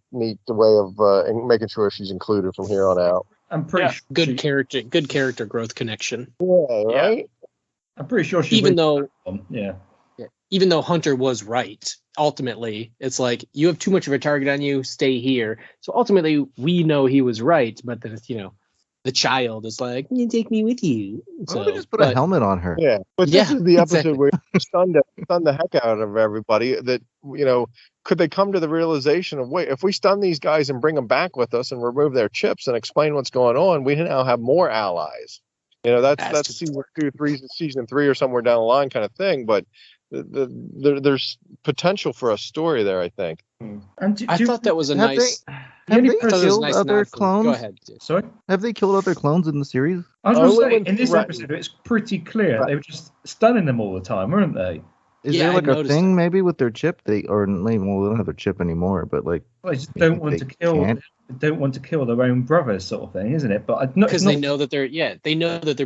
way of making sure she's included from here on out. I'm pretty Yeah. sure Good character growth connection. Yeah, right. I'm pretty sure she Even wins though that one. even though Hunter was right, ultimately, it's like you have too much of a target on you, stay here. So ultimately, we know he was right, but then the child is like, you take me with you. Why So, don't we just put a helmet on her? Yeah, but Yeah, this is the episode exactly. where you stunned the heck out of everybody. That could they come to the realization of wait, if we stun these guys and bring them back with us and remove their chips and explain what's going on, we now have more allies. That's season 3 or somewhere down the line kind of thing. But there's potential for a story there, I think. And I thought that was a Have nice. Have only they person- thought it was a killed nice other nod from- clones? Go ahead. Sorry, Have they killed other clones in the series? I was going Only to say when in this threatened. episode it's pretty clear they were just stunning them all the time, weren't they? Is Yeah, there I like a noticed thing that. maybe with their chip? They don't have their chip anymore, but like Well, they just Maybe don't want they to kill. can't. Don't want to kill their own brothers, sort of thing, isn't it? But Because they know that they're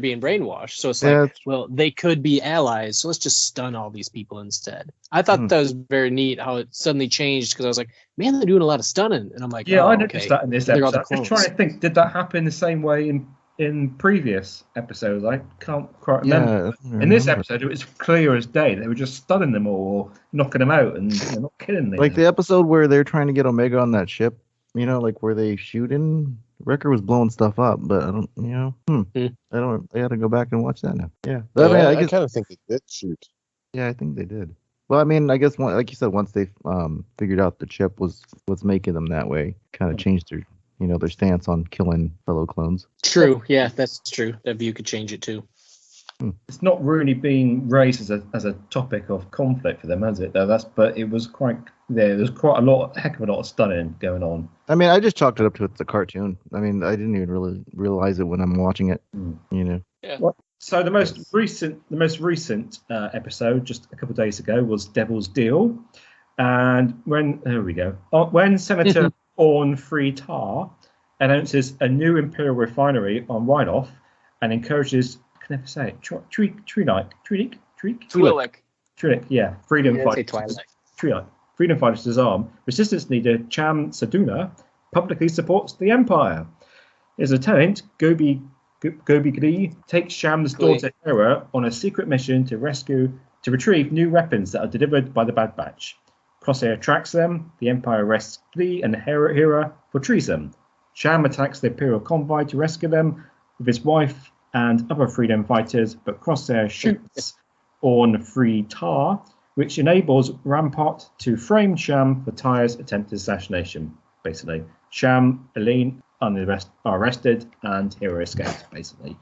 being brainwashed. So it's Yeah, like, it's- well, they could be allies. So let's just stun all these people instead. I thought that was very neat how it suddenly changed because I was like, man, they're doing a lot of stunning, and I'm like, Yeah, oh, I noticed okay. that in this They're all episode. the I'm just trying to think, did that happen the same way in in previous episodes. I can't quite remember. Yeah, In this episode, it was clear as day. They were just stunning them all, or knocking them out, and not killing them. like the episode where they're trying to get Omega on that ship, like where they shoot in. Wrecker was blowing stuff up, but I don't, I don't. I got to go back and watch that now. Yeah, but, Yeah, I I guess. kind of think they did shoot. Yeah, I think they did. Well, I mean, I guess like you said, once they figured out the chip was what's making them that way, kind of changed their their stance on killing fellow clones. True. Yeah, that's true. That view could change it too. It's not really being raised as a topic of conflict for them, has it? Though but it was quite there. There's quite a heck of a lot of stunning going on. I mean, I just chalked it up to it's a cartoon. I mean, I didn't even really realize it when I'm watching it. Yeah. So the most recent episode, just a couple of days ago, was Devil's Deal, and when Senator Orn Free Tar announces a new Imperial refinery on Ryloth and encourages, I can never say it, Twi'lek, yeah, freedom fighters. Freedom fighters disarm. Resistance leader Cham Saduna publicly supports the Empire. His lieutenant Gobi Glee takes Sham's daughter Hera on a secret mission to retrieve new weapons that are delivered by the Bad Batch. Crosshair tracks them. The Empire arrests Glee and Hera for treason. Sham attacks the Imperial convoy to rescue them with his wife and other freedom fighters, but Crosshair shoots Orn Free Tar, which enables Rampart to frame Sham for Tar's attempted assassination. Basically, Sham, Eileen are arrested, and Hera escapes. Basically,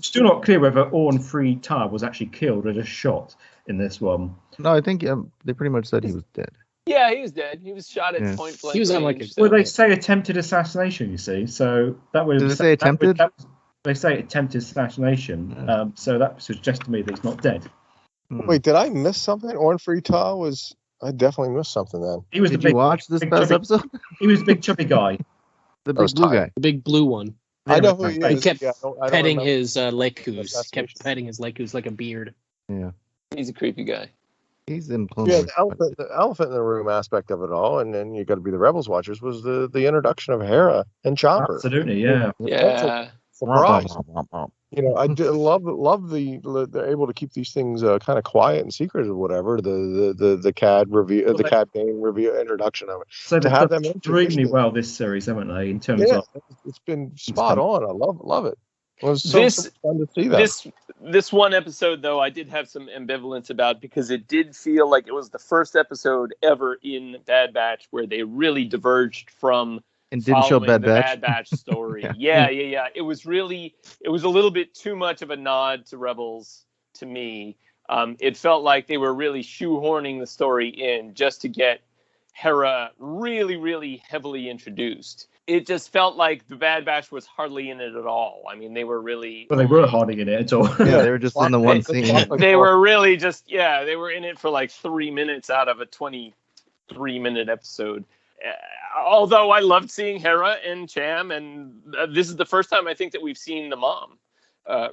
still not clear whether Orn Free Tar was actually killed or just shot in this one. No, I think they pretty much said he was dead. Yeah, he was dead. He was shot at point blank. He was on range, Well, they say attempted assassination. You see, so that would. Did they say attempted? They say attempted assassination. So that suggests to me that he's not dead. Wait, did I miss something? Orn Free Tar was. I definitely missed something then. He was Did the big. you watch this big past chubby- episode? He was the big chubby guy. The big blue guy. The big blue one. I know who he is. He kept Yeah, I don't petting remember. his Lekus. Assassination. Kept petting his Lekus like a beard. Yeah, He's a creepy guy. he's in Clone Yeah, Wars. the elephant in the room aspect of it all, and then you got to be the Rebels watchers, was the introduction of Hera and Chopper. Absolutely, yeah. Yeah. Surprise. I love they're able to keep these things kind of quiet and secret or whatever. The CAD review, the CAD game review introduction of it. So To they've have done them extremely introduced. well this series, haven't they? In terms Yeah, of it's been spot on. I love it. It was so fun to see that. This one episode, though, I did have some ambivalence about because it did feel like it was the first episode ever in Bad Batch where they really diverged from And didn't show following Bad the Batch. Bad Batch story. Yeah. Yeah. It was a little bit too much of a nod to Rebels to me. It felt like they were really shoehorning the story in just to get Hera really, really heavily introduced. It just felt like the Bad Batch was hardly in it at all. I mean, they were really... Well, they were hardly in it at all. Yeah, they were just in the one scene. They were really just, they were in it for like 3 minutes out of a 23-minute episode. Although I loved seeing Hera and Cham, and this is the first time I think that we've seen the mom,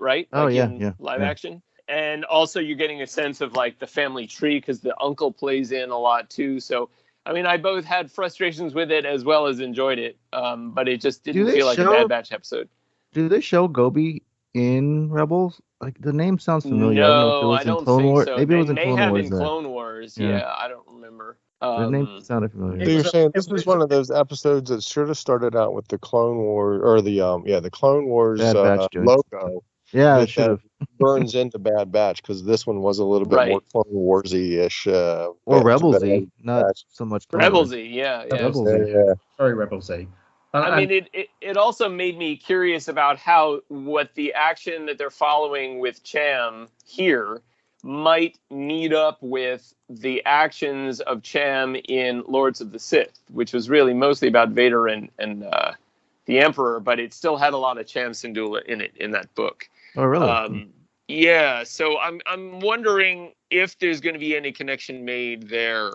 right? Oh, Like yeah, in live yeah. action. And also you're getting a sense of like the family tree because the uncle plays in a lot too. So, I mean, I both had frustrations with it as well as enjoyed it, but it just didn't they feel like a show- Bad Batch episode. Do they show Gobi in Rebels? Like the name sounds familiar. I don't know if it No, was I in don't Clone think Wars. so. Maybe it was They in may Clone have Wars. in Clone Wars. Yeah. Yeah, I don't remember. The name sounded familiar. So you're saying this was one of those episodes that should have started out with the Clone Wars or the Clone Wars Bad Batch doing logo Yeah, that it should have. burns into Bad Batch because this one was a little bit Right. more Clone Warsy ish. Or Rebelsy, not Batch. so much. Clone Wars. Rebelsy, yeah. Rebelsy. Yeah. Very Rebelsy. I mean, it also made me curious about what the action that they're following with Cham here might meet up with the actions of Cham in Lords of the Sith, which was really mostly about Vader and the Emperor, but it still had a lot of Cham Syndulla in it in that book. Oh, really? Yeah, so I'm wondering if there's going to be any connection made there.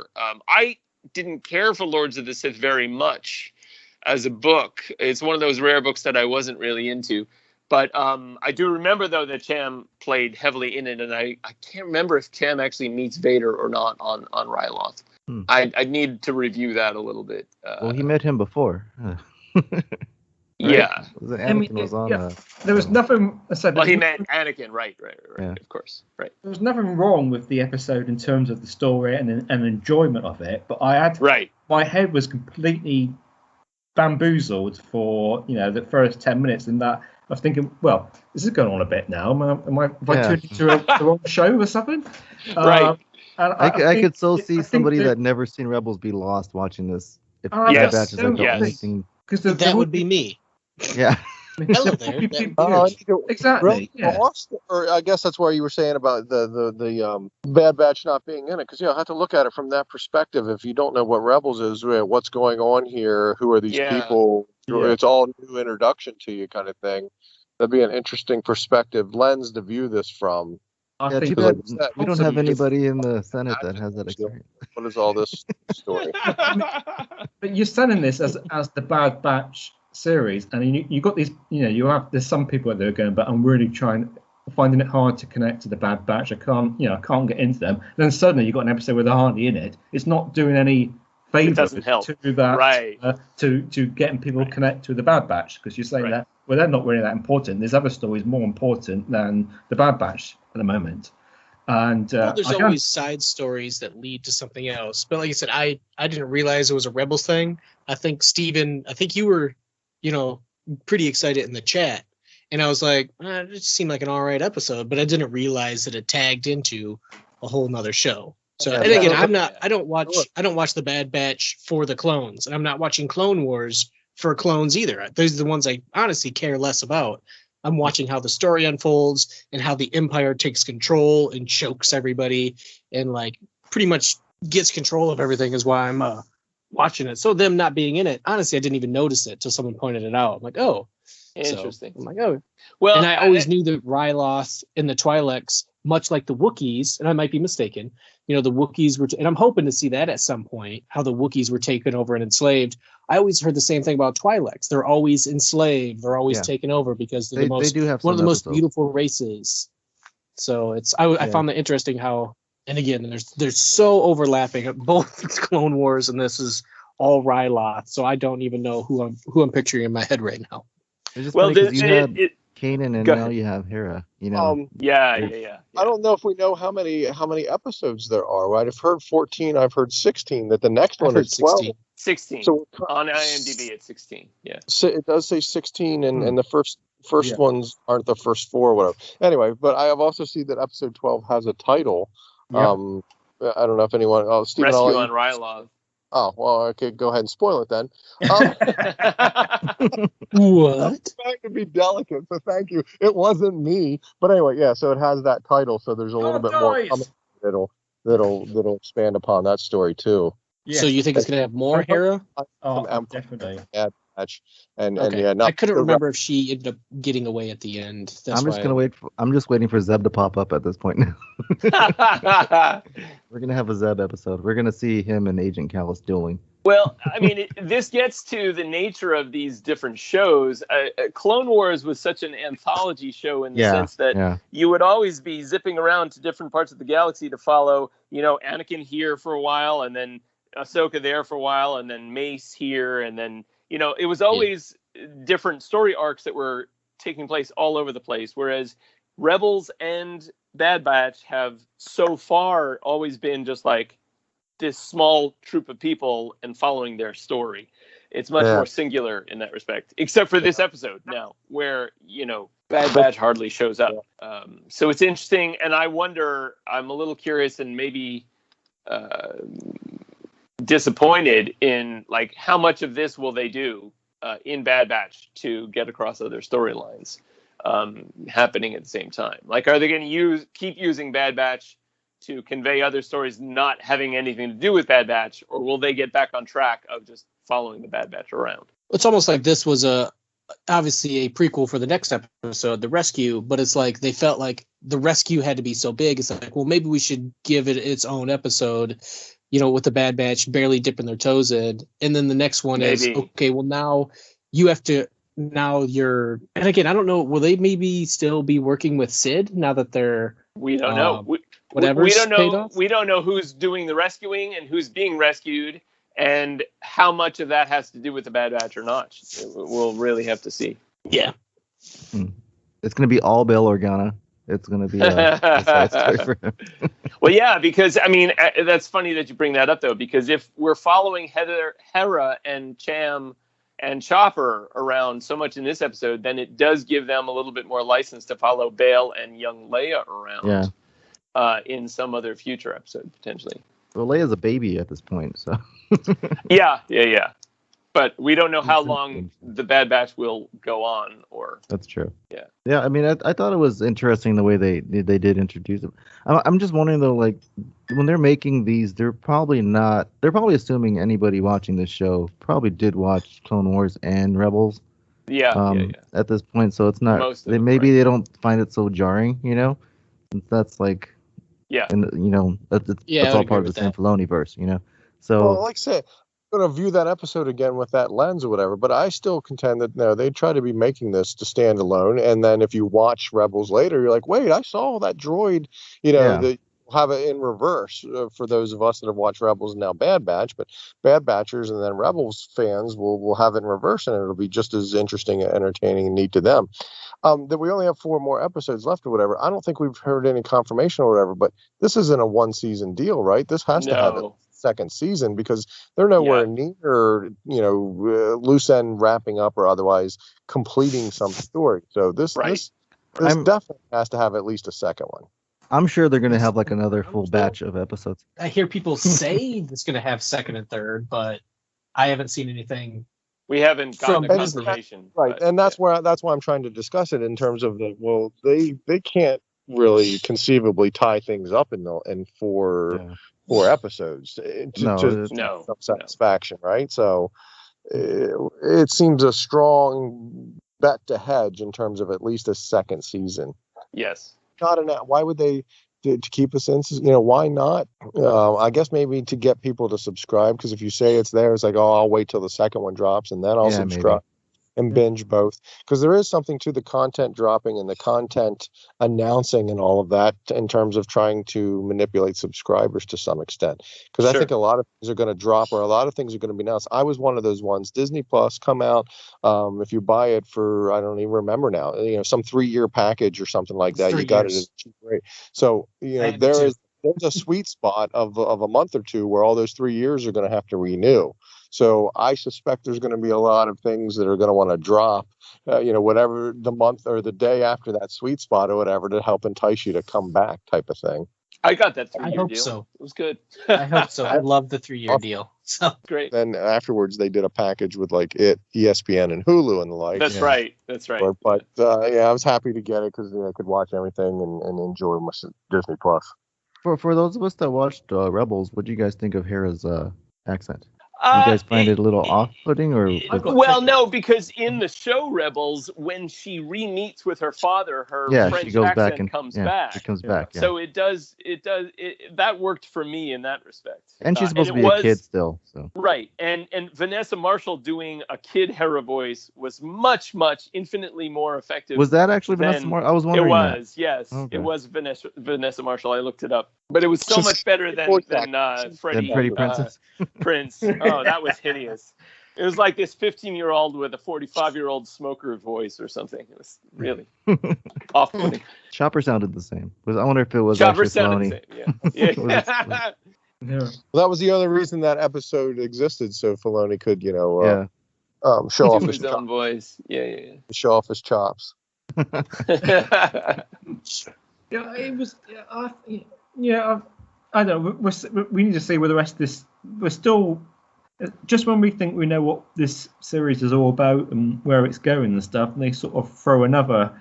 I didn't care for Lords of the Sith very much as a book. It's one of those rare books that I wasn't really into. But I do remember, though, that Cham played heavily in it, and I can't remember if Cham actually meets Vader or not on Ryloth. I need to review that a little bit. Well, he met him before. Yeah. Anakin was on. There was nothing. I said. Well, he meant Anakin, right? Yeah. Of course, right. There was nothing wrong with the episode in terms of the story and enjoyment of it, but I had my head was completely bamboozled for the first 10 minutes, and that I was thinking, well, this is going on a bit now. Am I tuned into the wrong show or something? Right. And I could so see somebody that never seen Rebels be lost watching this. If Bad Batch is like the only thing. Because that would be me. Yeah. Hello there. Exactly. Or I guess that's why you were saying about the Bad Batch not being in it, because I have to look at it from that perspective. If you don't know what Rebels is, what's going on here, who are these people? It's all new introduction to you, kind of thing. That'd be an interesting perspective lens to view this from. Yeah, too bad we don't have anybody in the Senate that has that experience. What is all this story? But you're selling this as the Bad Batch series, and you got these, there's some people that are going, but I'm really finding it hard to connect to the Bad Batch. I can't get into them. And then suddenly you got an episode where they're hardly in it. It's not doing any favor to that, right? To getting people to connect to the Bad Batch, because you're saying that they're not really that important. There's other stories more important than the Bad Batch at the moment. And there's always side stories that lead to something else. But like I said, I didn't realize it was a Rebels thing. I think Steven, you were pretty excited in the chat, and I was like, it just seemed like an all right episode, but I didn't realize that it tagged into a whole nother show. So, and again, I don't watch the Bad Batch for the clones, and I'm not watching Clone Wars for clones either. Those are the ones I honestly care less about. I'm watching how the story unfolds and how the Empire takes control and chokes everybody and pretty much gets control of everything is why I'm watching it. So them not being in it, honestly, I didn't even notice it till someone pointed it out. I'm like, oh, interesting. So I'm like, oh, well, and I always knew that Ryloth and the Twi'leks, much like the Wookiees, and I might be mistaken, the Wookiees were, and I'm hoping to see that at some point, how the Wookiees were taken over and enslaved. I always heard the same thing about Twi'leks. They're always enslaved. They're always taken over because they're one of the most beautiful races. So I found that interesting how, and again, they're so overlapping. Both Clone Wars and this is all Ryloth. So I don't even know who I'm picturing in my head right now. Well, you had Kanan and now you have Hera. Yeah. I don't know if we know how many episodes there are. Right? I've heard 14. I've heard 16. That the next one is 12. 16. So on IMDb, it's 16. Yeah. So it does say 16, and the first ones aren't the first 4 or whatever. Anyway, but I have also seen that episode 12 has a title. I don't know if anyone. Stephen, Rescue on Ryloth. Oh, well, okay, go ahead and spoil it then. What? I'm trying to be delicate, so thank you. It wasn't me. But anyway, so it has that title, so there's a little bit more that'll expand upon that story, too. Yeah. So you think it's going to have more Hera? Definitely. And I couldn't remember if she ended up getting away at the end. I'm just waiting for Zeb to pop up at this point now. We're gonna have a Zeb episode. We're gonna see him and Agent Callus dueling. Well, I mean, this gets to the nature of these different shows. Clone Wars was such an anthology show in the sense that you would always be zipping around to different parts of the galaxy to follow, Anakin here for a while, and then Ahsoka there for a while, and then Mace here, and then it was always different story arcs that were taking place all over the place, whereas Rebels and Bad Batch have so far always been just like this small troop of people and following their story. It's much more singular in that respect, except for this episode now, where, Bad Batch hardly shows up. So it's interesting, and I wonder, I'm a little curious and maybe disappointed in how much of this will they do in Bad Batch to get across other storylines happening at the same time. Are they going to keep using Bad Batch to convey other stories not having anything to do with Bad Batch, or will they get back on track of just following the Bad Batch around? It's almost like this was obviously a prequel for the next episode, The Rescue, but it's like they felt like The Rescue had to be so big. It's like, well, maybe we should give it its own episode, with the Bad Batch barely dipping their toes in. And then the next one is, okay, well, now you have to, and again, I don't know, will they maybe still be working with Sid now that they're... We don't know. We don't know. We don't know who's doing the rescuing and who's being rescued. And how much of that has to do with the Bad Batch or not, we'll really have to see. Yeah. It's going to be all Bail Organa. It's going to be a side story for him. Well, yeah, because I mean, that's funny that you bring that up, though, because if we're following Hera and Cham and Chopper around so much in this episode, then it does give them a little bit more license to follow Bail and young Leia around in some other future episode, potentially. Well, Leia's a baby at this point, so. Yeah. But we don't know how long the Bad Batch will go on, or. That's true. Yeah. Yeah, I mean, I thought it was interesting the way they did introduce it. I'm just wondering though, like when they're making these, they're probably assuming anybody watching this show probably did watch Clone Wars and Rebels. Yeah. At this point, so it's not. They don't find it so jarring, you know. That's like. Yeah. And you know that's all part of the same Filoni verse, you know. So. Well, like I said. Going to view that episode again with that lens or whatever, but I still contend that no, they try to be making this to stand alone, and then if you watch Rebels later, you're like, wait, I saw that droid, you know, that have it in reverse for those of us that have watched Rebels and now Bad Batch, but Bad Batchers and then Rebels fans will have it in reverse, and it'll be just as interesting and entertaining and neat to them. That we only have 4 more episodes left or whatever. I don't think we've heard any confirmation or whatever, but this isn't a 1-season deal, right? This has to have it. Second season, because they're nowhere near, you know, loose end wrapping up or otherwise completing some story. So this definitely has to have at least a second one. I'm sure they're going to have like another full batch of episodes. I hear people say it's going to have second and third, but I haven't seen anything. We haven't gotten a confirmation, right? And that's why I'm trying to discuss it in terms of they can't really conceivably tie things up in 4 episodes to some satisfaction, right? So it seems a strong bet to hedge in terms of at least a second season. Yes. Why would they to keep us in? You know, why not? I guess maybe to get people to subscribe, because if you say it's there, it's like, oh, I'll wait till the second one drops and then I'll subscribe. Maybe. And binge both, because there is something to the content dropping and the content announcing and all of that in terms of trying to manipulate subscribers to some extent. Because I think a lot of things are going to drop, or a lot of things are going to be announced. I was one of those ones. Disney Plus come out. If you buy it for, I don't even remember now, you know, some 3-year package or something like that, you got it at a cheap rate. So you know there's a sweet spot of a month or two where all those 3 years are going to have to renew. So I suspect there's going to be a lot of things that are going to want to drop, you know, whatever the month or the day after that sweet spot or whatever to help entice you to come back type of thing. I got that 3-year deal. I hope so. It was good. I hope so. I love the 3-year deal. So great. Then afterwards they did a package with like ESPN and Hulu and the like. That's right. That's right. But I was happy to get it because I could watch everything and enjoy my Disney Plus. For those of us that watched Rebels, what do you guys think of Hera's accent? You guys find it a little off-putting, or? Well, no, because in the show Rebels, when she re-meets with her father, her French she goes accent back and comes back. It comes back. Yeah. So it does. That worked for me in that respect. And she's supposed to be a kid still, so. Right, and Vanessa Marshall doing a kid Hera voice was much, infinitely more effective. Was that actually Vanessa Marshall? I was wondering. It was, that. yes, okay. It was Vanessa Marshall. I looked it up, but it was so much better than Freddie Princess. Prince. Oh, that was hideous. It was like this 15-year-old with a 45-year-old smoker voice or something. It was really off-putting. Chopper sounded the same. I wonder if it was Chopper actually sounded Filoni. the same. Yeah. Well, that was the other reason that episode existed, so Filoni could, you know, show off his own voice. Yeah. Show off his chops. Yeah, it was. I don't know. We need to see where the rest of this. We're still just when we think we know what this series is all about and where it's going and stuff, and they sort of throw another.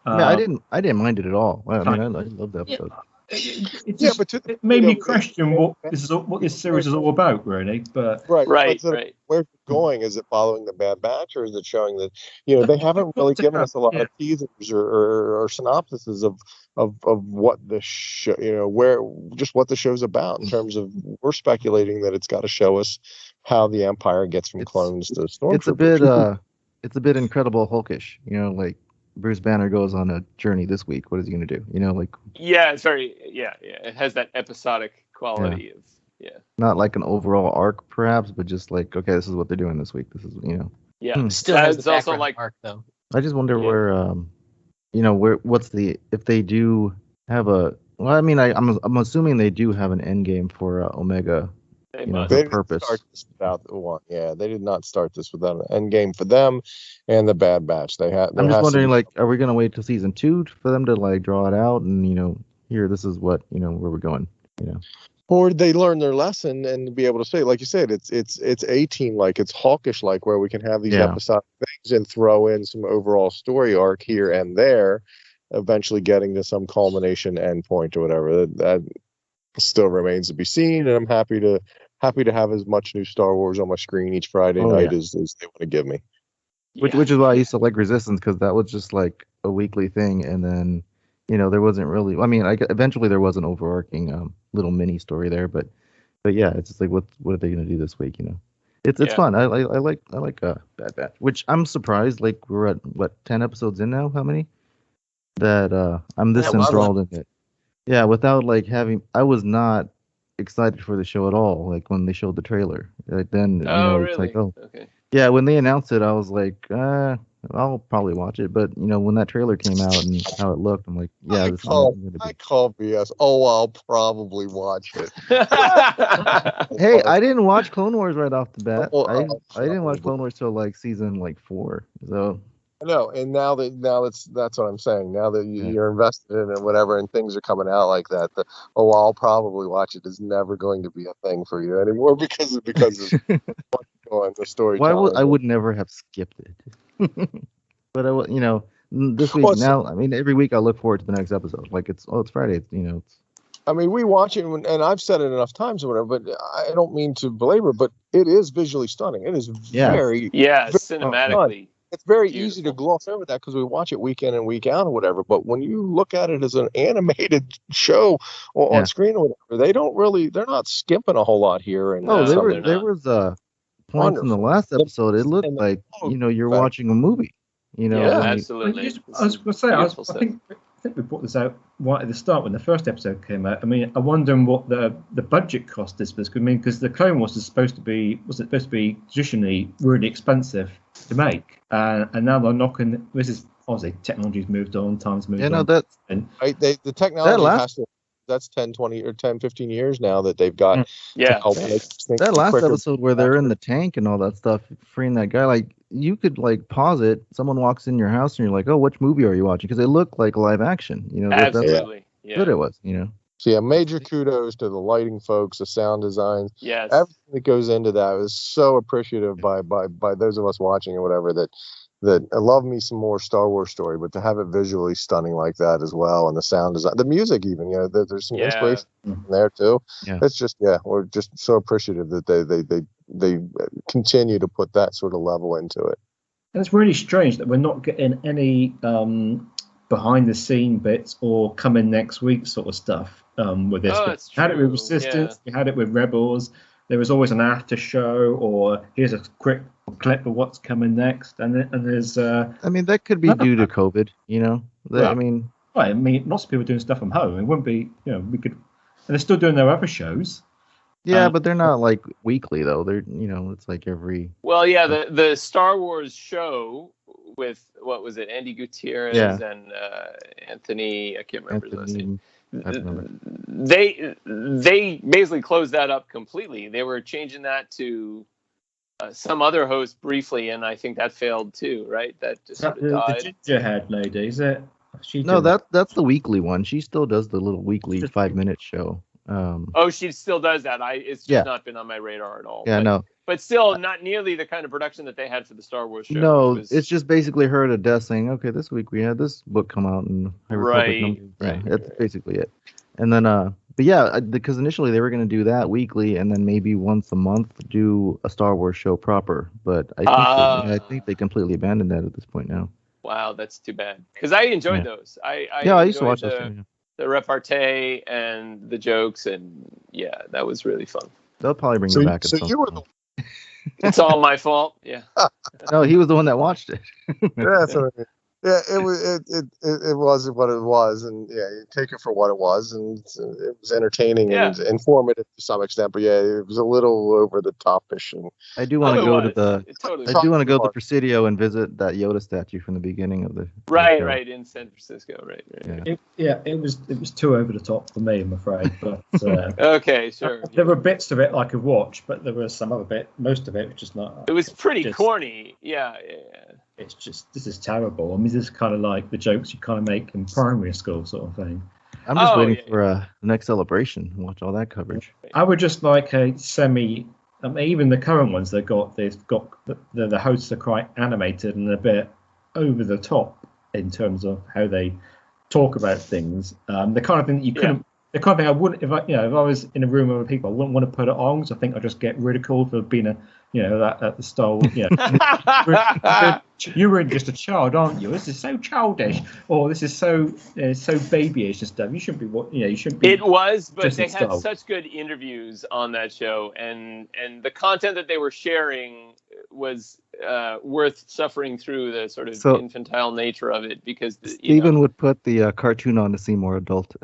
I didn't mind it at all. I mean, I loved the episode. It made me question what this series is all about, really. But right. Where's it going? Is it following the Bad Batch, or is it showing that they haven't really given us a lot of teasers or synopsises of what the show, what the show's about in terms of we're speculating that it's got to show us how the Empire gets from clones to stormtroopers. It's a bit Incredible Hulkish, like. Bruce Banner goes on a journey this week. What is he going to do? Yeah, it's very, it has that episodic quality Yeah. Not like an overall arc, perhaps, but just like, okay, this is what they're doing this week. This is, Yeah. Still has the It's also background like arc though. I just wonder Yeah. where, if they do have well, I mean, I'm assuming they do have an end game for Omega, they as must. They a didn't purpose. start this without the one. Yeah, they did not start this without an end game for them and the Bad Batch. They had. I'm just wondering, like, are we gonna wait till season 2 for them to like draw it out and here, this is what where we're going, Or they learn their lesson and be able to say, like you said, it's A-Team like, it's Hawkish like, where we can have these Yeah. episodic things and throw in some overall story arc here and there, eventually getting to some culmination endpoint or whatever. That still remains to be seen, and I'm happy to have as much new Star Wars on my screen each Friday Oh, night yeah. as they want to give me. Which is why I used to like Resistance, because that was just like a weekly thing, and then there wasn't really. I mean, eventually there was an overarching little mini story there, but yeah, it's just like what are they gonna do this week? It's Yeah. fun. I like Bad Batch, which I'm surprised. Like we're at what 10 episodes in now? How many? That I'm this Yeah, enthralled in it. Yeah, without like I was not excited for the show at all. Like when they showed the trailer, like then Oh, it's like, really? oh. Okay. Yeah, when they announced it, I was like, I'll probably watch it. But when that trailer came out and how it looked, I'm like, yeah, I this is call gonna be. BS. Oh, I'll probably watch it. Hey, I didn't watch Clone Wars right off the bat. Oh, I didn't watch probably. Clone Wars till like season 4. So No, and now that's what I'm saying. Now that Yeah. you're invested in it, whatever, and things are coming out like that, I'll probably watch it is never going to be a thing for you anymore because of what's going the story. I would never have skipped it. But this week Well, now, I mean, every week I look forward to the next episode. Like it's Friday. It's I mean, we watch it, and I've said it enough times or whatever, but I don't mean to belabor, but it is visually stunning. It is Yeah. very, Yeah, cinematically. it's very Beautiful. easy to gloss over that because we watch it week in and week out or whatever. But when you look at it as an animated show or Yeah. on screen or whatever, they're not skimping a whole lot here. And Oh, No, there they're was not. points in the Wonderful. last episode. It looked And the like you're fact- watching a movie. Yeah, when they- absolutely. I was going to say, Beautiful I stuff. think we brought this out right at the start when the first episode came out. I mean, I wonder what the budget cost is for this. I mean, because the Clone Wars was it supposed to be traditionally really expensive to make, and now they're knocking. This is obviously technology's moved on, times moved Yeah, no, on. that's Right? The technology last- has to. That's 10, 20, or 10, 15 years now that they've got to Yeah. help make things that last quicker. episode where they're in the tank and all that stuff, freeing that guy. Like you could like pause it. Someone walks in your house and you're like, oh, which movie are you watching? Because it looked like live action. That's how Absolutely. good Yeah. it was. So yeah, major kudos to the lighting folks, the sound designs, Yes. everything that goes into that is so appreciative by those of us watching or whatever that I love me some more Star Wars story, but to have it visually stunning like that as well, and the sound design, the music even, there's some Yeah. inspiration in there too. Yeah. It's just we're just so appreciative that they continue to put that sort of level into it. And it's really strange that we're not getting any behind the scene bits or coming next week sort of stuff with this. Oh, We that's had it with true, Resistance, we had it with Rebels. There was always an after show, or here's a quick clip of what's coming next, and there's I mean, that could be due to COVID. Well, I mean, well, I mean, lots of people doing stuff from home. It wouldn't be, we could, and they're still doing their other shows. yeah, but they're not like weekly though. They're it's like every. Well, yeah, the Star Wars show with what was it, Andy Gutierrez Yeah. and Anthony, I can't remember his last name. I don't remember. They basically closed that up completely. They were changing that to some other host briefly, and I think that failed too, right? That just sort of The died. gingerhead lady, is it? She No, did- that's the weekly one. She still does the little weekly 5-minute show. Oh, she still does that. It's just Yeah. not been on my radar at all. Yeah, but, no. But still, not nearly the kind of production that they had for the Star Wars show. No, which was- it's just basically her at a desk saying, "Okay, this week we had this book come out and High Republic Right. number-" Right. That's basically it. And then, but yeah, because initially they were going to do that weekly, and then maybe once a month do a Star Wars show proper. But I think they completely abandoned that at this point now. Wow, that's too bad. Because I enjoyed Yeah. those. I used to enjoyed watch those. Too, yeah. the repartee and the jokes, and yeah, that was really fun. They'll probably bring So, it back. so at some you were point. It's all my fault. Yeah. No, he was the one that watched it. Yeah, so Yeah, it was what it was, and yeah, you take it for what it was, and it was entertaining and informative to some extent. But yeah, it was a little over the topish. And I do want to go to the. Totally I do want to go to Presidio and visit that Yoda statue from the beginning of the. Right in San Francisco, right. It was too over the top for me, I'm afraid. But okay, sure. There were bits of it I could watch, but there was some other bit. Most of it was just not. It was pretty corny. Yeah. It's just, this is terrible. I mean, this is kind of like the jokes you kind of make in primary school, sort of thing. I'm just waiting for the next celebration. Watch all that coverage. I would just like a semi. I mean, even the current ones they've got the hosts are quite animated and a bit over the top in terms of how they talk about things. The kind of thing that you couldn't. The kind of thing I wouldn't, if I was in a room with other people, I wouldn't want to put it on. So I think I'd just get ridiculed for being that at the Star Wars. You were just a child, aren't you? This is so childish, or this is so babyish and stuff. You shouldn't be you shouldn't be. It was, but they had such good interviews on that show, and the content that they were sharing was worth suffering through the sort of infantile nature of it, because Steven would put the cartoon on to seem more adult.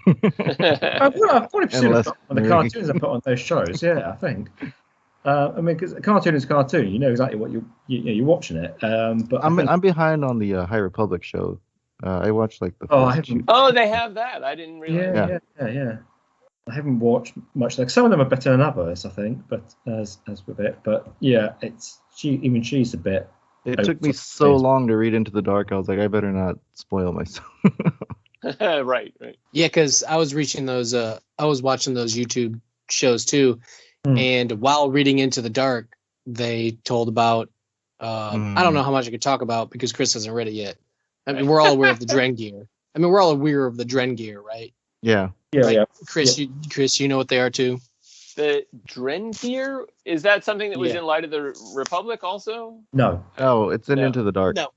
I've probably seen on the cartoons I put on those shows. Yeah, I think. I mean, because a cartoon is a cartoon, you know exactly what you're watching it. But I'm behind on the High Republic show. I watched like the. They have that. I didn't realize. Yeah. I haven't watched much. Like some of them are better than others, I think. But as with it, but yeah, she's a bit. It took me so long to read Into the Dark. I was like, I better not spoil myself. Right. Yeah, because I was watching those YouTube shows too. And while reading Into the Dark, they told about I don't know how much I could talk about because Chris hasn't read it yet. I mean, we're all aware of the Dren gear. I mean, we're all aware of the Dren gear, right? Yeah. Chris, you know what they are too? The Dren gear? Is that something that was in Light of the Republic also? No. Oh, it's Into the Dark. No.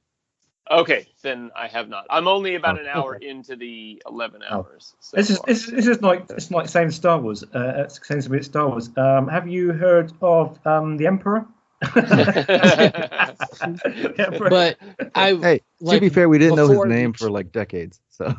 Okay, then I have not. I'm only about an hour into the 11 hours. So this is like saying Star Wars. Saying something Star Wars. Have you heard of the Emperor? But to be fair, we didn't know his name for like decades. So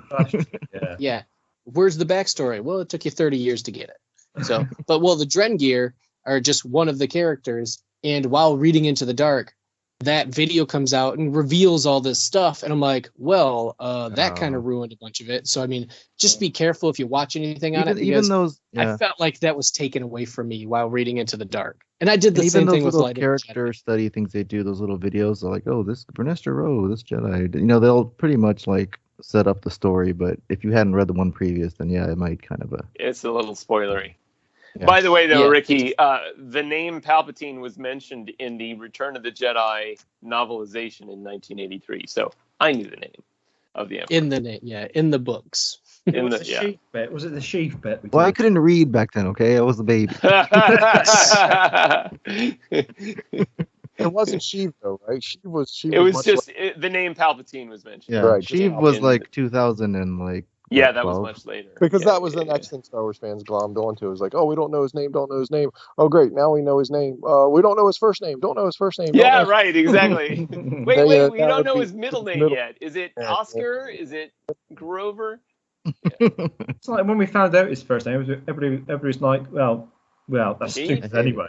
yeah. Where's the backstory? Well, it took you 30 years to get it. So, the Dren gear are just one of the characters. And while reading Into the Dark, that video comes out and reveals all this stuff, and I'm like, that kind of ruined a bunch of it. So I mean, just be careful if you watch anything on it, because I felt like that was taken away from me while reading Into the Dark. And I did the same thing with Light character study things they do. Those little videos are like, oh, this Vernestra Rowe, this Jedi. They'll pretty much like set up the story. But if you hadn't read the one previous, then it might kind of it's a little spoilery. Yeah. By the way, though, Ricky, the name Palpatine was mentioned in the Return of the Jedi novelization in 1983, so I knew the name of the Emperor. In the books. Sheath bit. Was it the sheath bit? Well, I couldn't read back then. Okay, I was a baby. It wasn't Sheev though, right? It was just the name Palpatine was mentioned. Yeah, right. Sheev was like 2000 and like. Yeah, that was much later. Because that was the next thing Star Wars fans glommed onto. It was like, oh, we don't know his name, don't know his name. Oh, great, now we know his name. We don't know his first name, don't know his first name. Yeah, right, exactly. wait, we don't know his middle name yet. Is it Oscar? Is it Grover? Yeah. It's like when we found out his first name, everybody's like, well, that's stupid anyway.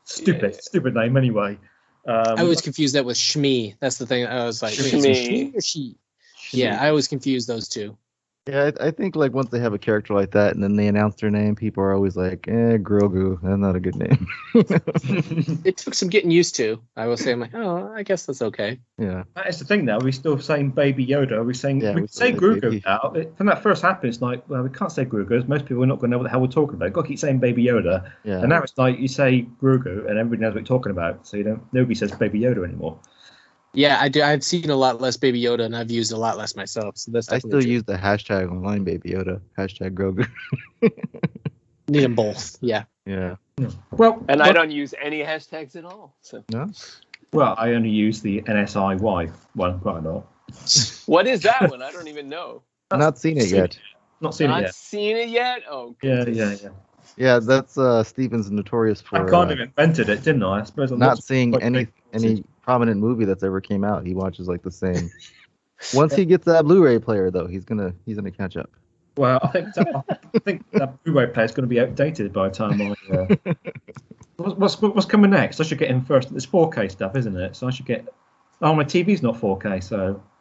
Stupid name anyway. I always confused that with Shmi. That's the thing. I was like, Shmi or She? Yeah, I always confuse those two. Yeah, I think like once they have a character like that and then they announce their name, people are always like, Grogu, that's not a good name. It took some getting used to. I will say, I'm like, oh, I guess that's okay. Yeah. That's the thing now. We're still saying Baby Yoda. We say Grogu now. When that first happened, it's like, well, we can't say Grogu. Most people are not going to know what the hell we're talking about. You've got to keep saying Baby Yoda. Yeah. And now it's like you say Grogu and everybody knows what you're talking about. So nobody says Baby Yoda anymore. Yeah, I do. I've seen a lot less Baby Yoda, and I've used a lot less myself. So that's I still use the hashtag online Baby Yoda, hashtag Grogu. Need them both. Yeah. Yeah. Well, I don't use any hashtags at all. So. No. Well, I only use the NSIY one quite a lot. What is that one? I don't even know. Not seen it yet. Not seen it yet. Oh. Yeah. Yeah, that's Steven's notorious for. I kind of invented it, didn't I? I suppose I'm not seeing any prominent movie that's ever came out. He watches like the same Once he gets that Blu-ray player, though, he's gonna catch up. Well, I think that Blu-ray player is going to be outdated by the time I. What's coming next? I should get in first. It's 4K stuff, isn't it? So I should get. Oh, my TV's not 4K, so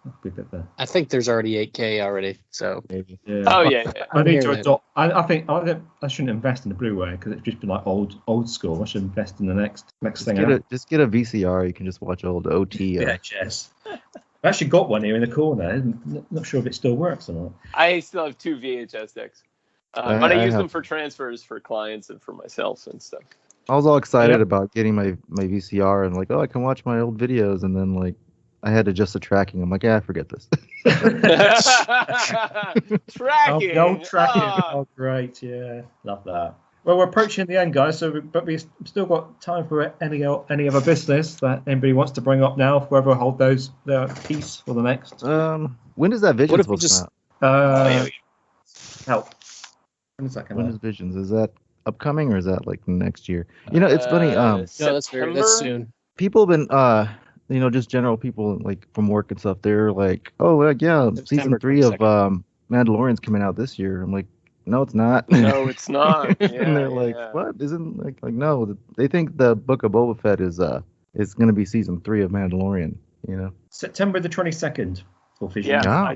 that'll be a bit there. I think there's already 8K already. So Maybe. Yeah. Oh yeah. I need to hearing adopt. I think I shouldn't invest in the Blu-ray because it's just been like old school. I should invest in the next thing. Just get a VCR. You can just watch old OT. VHS. I've actually got one here in the corner. I'm not sure if it still works or not. I still have 2 VHS decks, but I use them for transfers for clients and for myself and stuff. I was all excited about getting my VCR and like, oh, I can watch my old videos, and then like I had to adjust the tracking. I'm like, yeah, forget this. Tracking. No tracking. Oh, great. Yeah, love that. Well, we're approaching the end, guys. But we've still got time for any other business that anybody wants to bring up now. Whoever hold their piece for the next. When does that Vision What if we supposed to come out? Help. When is that coming When out? is Visions? Is that upcoming or is that like next year? You know, it's funny. no, that's soon. People have been just general people like from work and stuff. They're like, oh, well, yeah, season September 3 of 22nd. Mandalorian's coming out this year. I'm like, no, it's not. No, it's not. Yeah, And they're like, what? Isn't like no? They think the Book of Boba Fett is going to be season 3 of Mandalorian. You know, September the 22nd. For Vision. Yeah, Wow. I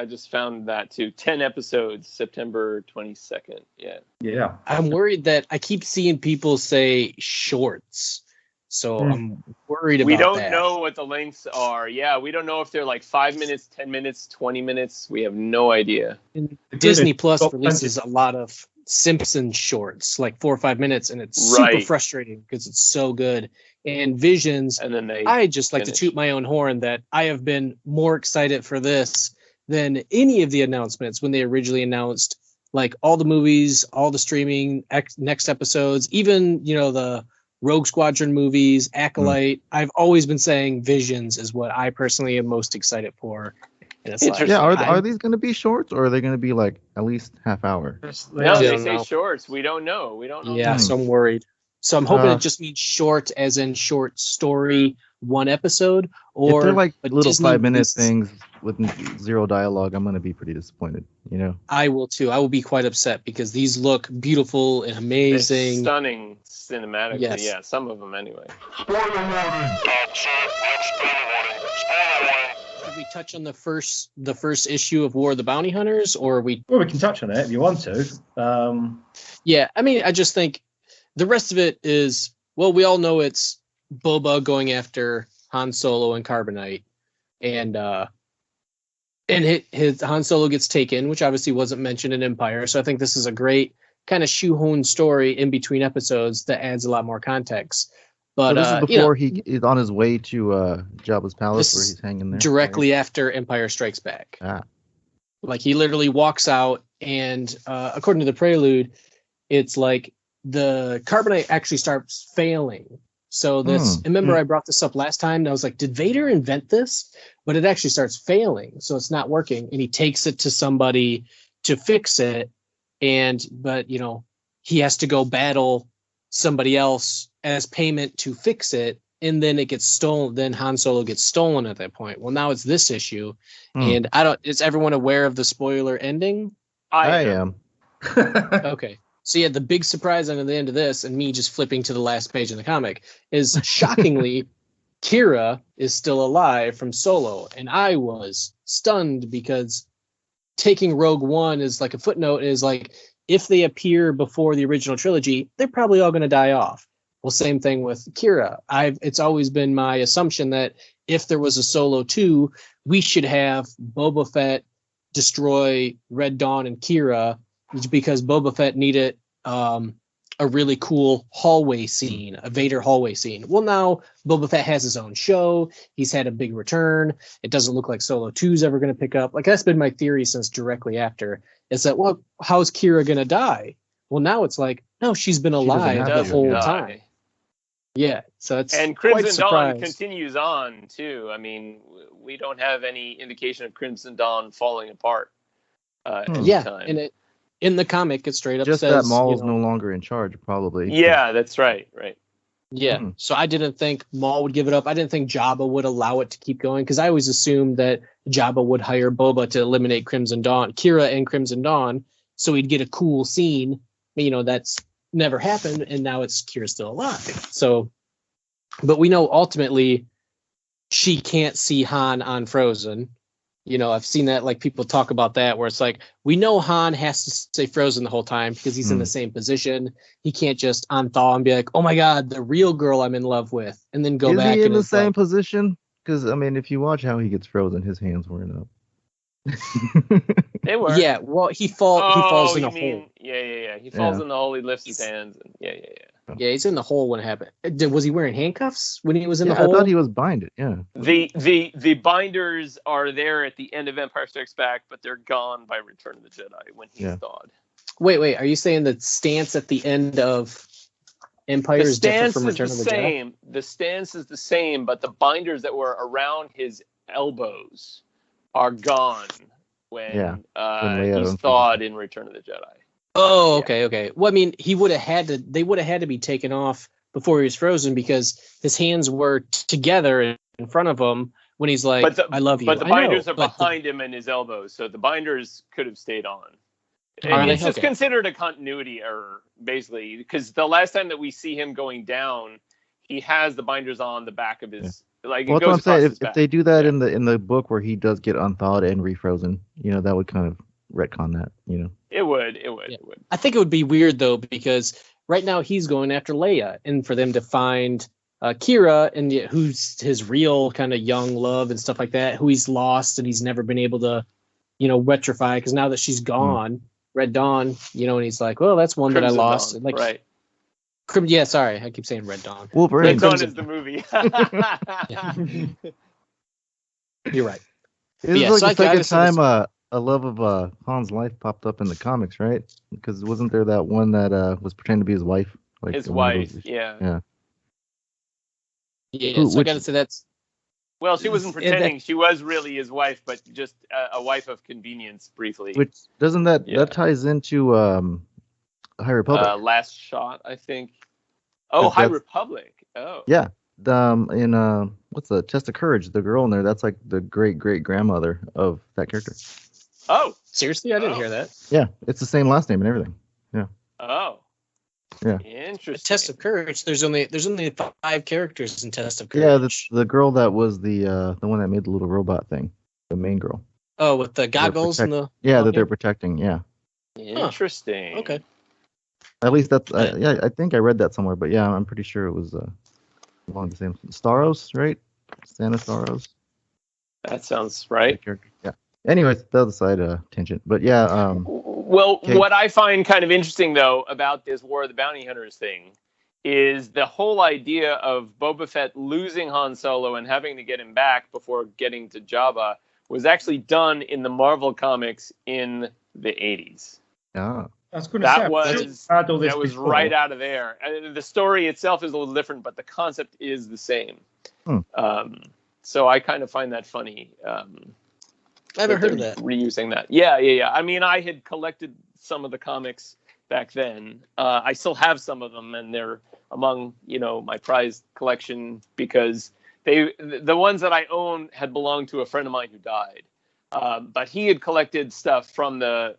just found that too. 10 episodes, September 22nd. Yeah. Yeah. I'm worried that I keep seeing people say shorts. So I'm worried about We don't that. know what the lengths are. Yeah, we don't know if they're like 5 minutes, 10 minutes, 20 minutes. We have no idea. And Disney Plus Well, releases a lot of Simpsons shorts, like 4 or 5 minutes, and it's super Right. frustrating because it's so good. And Visions, And then they I just like to finish. toot my own horn that I have been more excited for this than any of the announcements when they originally announced like all the movies, all the streaming next episodes, even the Rogue Squadron movies, Acolyte. I've always been saying Visions is what I personally am most excited for. And it's like, Interesting. yeah. Are I- these going to be shorts or are they going to be like at least half hour? No, Yeah. they Don't say know. shorts. We don't know. We don't know. Yeah, so I'm worried. So I'm hoping Uh, it just means short, as in short story, 1 episode, If or they're like a little Disney 5-minute release- things with zero dialogue, I'm going to be pretty disappointed. You know. I will too. I will be quite upset because these look beautiful and It's amazing. stunning cinematically. Yes. Yeah, some of them anyway. Should we touch on the first issue of War of the Bounty Hunters, or are we? Well, we can touch on it if you want to. Yeah, I mean, I just think the rest of it is, well, we all know it's Boba going after Han Solo and Carbonite, and his Han Solo gets taken, which obviously wasn't mentioned in Empire. So I think this is a great kind of shoehorn story in between episodes that adds a lot more context. But So this is before he is on his way to Jabba's palace This where he's hanging there. directly after Empire Strikes Back. Ah. Like he literally walks out, and according to the prelude, it's like the Carbonite actually starts failing. So this, and remember I brought this up last time, and I was like, did Vader invent this? But it actually starts failing, so it's not working, and he takes it to somebody to fix it, but he has to go battle somebody else as payment to fix it, and then it gets stolen. Then Han Solo gets stolen at that point. Well, now it's this issue, and is everyone aware of the spoiler ending? I am. Okay. So yeah, the big surprise on the end of this, and me just flipping to the last page in the comic, is shockingly, Kira is still alive from Solo, and I was stunned because taking Rogue One as like a footnote is like, if they appear before the original trilogy, they're probably all going to die off. Well, same thing with Kira. It's always been my assumption that if there was a Solo 2, we should have Boba Fett destroy Red Dawn and Kira, because Boba Fett needed a really cool hallway scene, a Vader hallway scene. Well, now Boba Fett has his own show. He's had a big return. It doesn't look like Solo 2 is ever going to pick up. Like, that's been my theory since directly after, is that, well, how's Kira going to die? Well, now it's like, no, she's been alive have the to whole die. time. Yeah, so it's And quite Crimson Dawn surprised. continues on too. I mean, we don't have any indication of Crimson Dawn falling apart. Yeah, anytime. and in the comic, it straight up Just says, that Maul's you know, no longer in charge, probably. Yeah, that's right. Right. Yeah. So I didn't think Maul would give it up. I didn't think Jabba would allow it to keep going because I always assumed that Jabba would hire Boba to eliminate Crimson Dawn, Kira and Crimson Dawn, so he'd get a cool scene. You know, that's never happened, and now it's Kira's still alive. So, but we know ultimately she can't see Han on Frozen. You know, I've seen that, like, people talk about that, where it's like, we know Han has to stay frozen the whole time because he's in the same position. He can't just unthaw and be like, oh my God, the real girl I'm in love with, and then go back. Is he in and the it's same like, position? Because, I mean, if you watch how he gets frozen, his hands weren't up. They were. yeah, well, he falls in a hole. Yeah. He falls in the hole. He lifts his hands. And yeah. Yeah, he's in the hole when it happened. Was he wearing handcuffs when he was in the I hole? thought he was binded. Yeah. The binders are there at the end of Empire Strikes Back, but they're gone by Return of the Jedi when he's thawed. Wait. Are you saying the stance at the end of Empire is different from Return of the Jedi? The stance is the same, but the binders that were around his elbows are gone when he's thawed in Return of the Jedi. Oh, okay. Well, I mean, they would have had to be taken off before he was frozen because his hands were together in front of him when he's like, I love you. But the binders are behind him and his elbows, so the binders could have stayed on. It's just considered a continuity error, basically, because the last time that we see him going down, he has the binders on the back of his. Like, well, it goes that's what I'm saying. across his If they do that in the book where he does get unthawed and refrozen, you know, that would kind of retcon that, you know. It would. I think it would be weird though, because right now he's going after Leia, and for them to find Kira, and who's his real kind of young love and stuff like that, who he's lost and he's never been able to, you know, rectify, because now that she's gone, Red Dawn, you know, and he's like, well, that's one Crimson that I lost. Dawn, Like, right. Yeah, sorry, I keep saying Red Dawn. Wolverine. Red Dawn is the movie. You're right. This is like the second time a love of Han's life popped up in the comics, right? Because wasn't there that one that was pretending to be his wife? Like his wife, yeah. So I gotta say that's. Well, she wasn't pretending; she was really his wife, but just a wife of convenience, briefly. Which doesn't that ties into High Republic? Last Shot, I think. Oh, High Republic. Oh. Yeah. In what's the Test of Courage? The girl in there, that's like the great grandmother of that character. Oh, seriously? I didn't hear that. Yeah, it's the same last name and everything. Yeah. Oh. Yeah. Interesting. Test of Courage. There's only 5 characters in Test of Courage. Yeah, the girl that was the one that made the little robot thing, the main girl. Oh, with the goggles and the. Yeah, that they're protecting. Yeah. Interesting. Huh. Okay. At least that's I think I read that somewhere, but yeah, I'm pretty sure it was along the same Staros, right? Santa Staros. That sounds right. Yeah. Anyways, the other side tangent, but yeah. Well, what I find kind of interesting though about this War of the Bounty Hunters thing is the whole idea of Boba Fett losing Han Solo and having to get him back before getting to Jabba was actually done in the Marvel comics in the 80s. Yeah. That was right out of there. The story itself is a little different, but the concept is the same. So I kind of find that funny. I haven't heard of that. Reusing that. Yeah. I mean, I had collected some of the comics back then. I still have some of them, and they're among, my prized collection because the ones that I own had belonged to a friend of mine who died. But he had collected stuff from the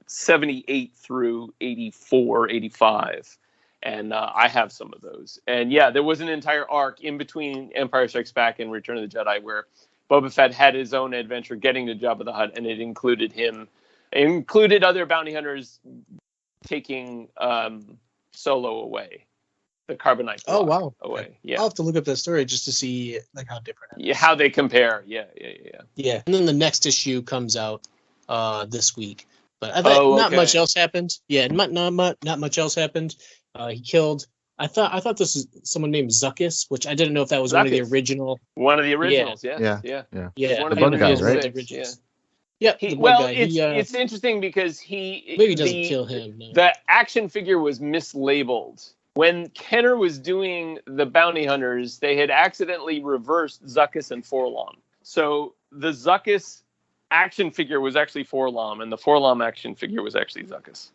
78 through 84, 85. And I have some of those. And yeah, there was an entire arc in between Empire Strikes Back and Return of the Jedi where Boba Fett had his own adventure getting to Jabba the Hutt, and it included other bounty hunters taking Solo away, the carbonite. Oh wow! Away. Yeah, I'll have to look up that story just to see how different. Yeah, how they compare. Yeah. Yeah, and then the next issue comes out this week. But I thought not much else happened. Yeah, not much else happened. He killed. I thought this was someone named Zuckuss, which I didn't know if that was one of the original. One of the originals, yeah. The bug guys, right? Yeah. It's interesting because maybe doesn't kill him. No. The action figure was mislabeled. When Kenner was doing the bounty hunters, they had accidentally reversed Zuckuss and Forlom. So the Zuckuss action figure was actually Forlom, and the Forlom action figure was actually Zuckuss.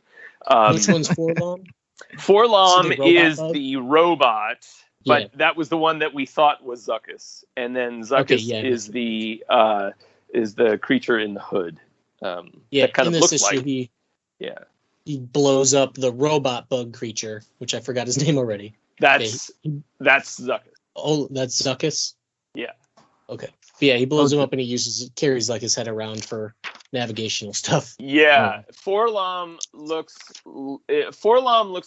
Which one's Forlom? Forlom So the robot is bug? the robot, but Yeah. that was the one that we thought was Zuckuss, and then Zuckuss yeah. is the creature in the hood. Yeah, that kind in of this looks issue, like he blows up the robot bug creature, which I forgot his name already. that's Zuckuss. Oh, that's Zuckuss? Yeah. Okay. But yeah, he blows him up and he carries like his head around for navigational stuff. Yeah, Forlom looks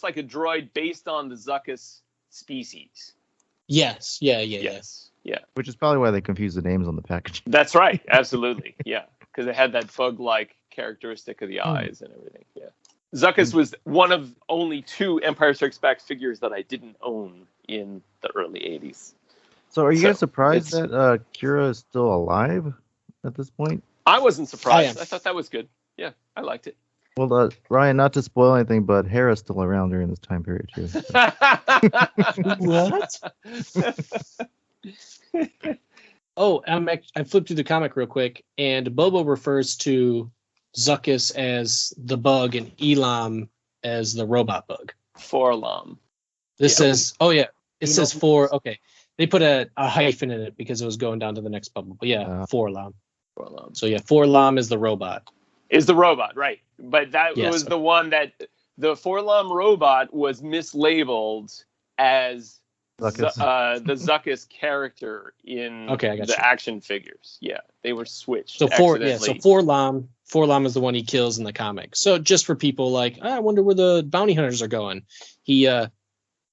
like a droid based on the Zuckuss species. Yes. Yeah. Which is probably why they confused the names on the package. That's right. Absolutely. Yeah, because it had that bug-like characteristic of the eyes and everything. Yeah. Zuckuss was one of only 2 Empire Strikes Back figures that I didn't own in the early 80s. So are you guys surprised that Kira is still alive at this point? I wasn't surprised. I I thought that was good. Yeah, I liked it. Well, Ryan, not to spoil anything, but Hera's still around during this time period too. So. What? Oh, I flipped through the comic real quick, and Bobo refers to Zuckuss as the bug and Elam as the robot bug. Forlom. This says, it Elam. says four. Okay, they put a hyphen in it because it was going down to the next bubble. But yeah, Forlom. Forlom. So yeah, Forlom is the robot. Is the robot, right? But that Yes. was the one that the Forlom robot was mislabeled as Zuckuss. the Zuckuss character in Okay, I got the you. action figures. Yeah, they were switched. So accidentally. Forlom is the one he kills in the comic. So just for people like, I wonder where the bounty hunters are going. He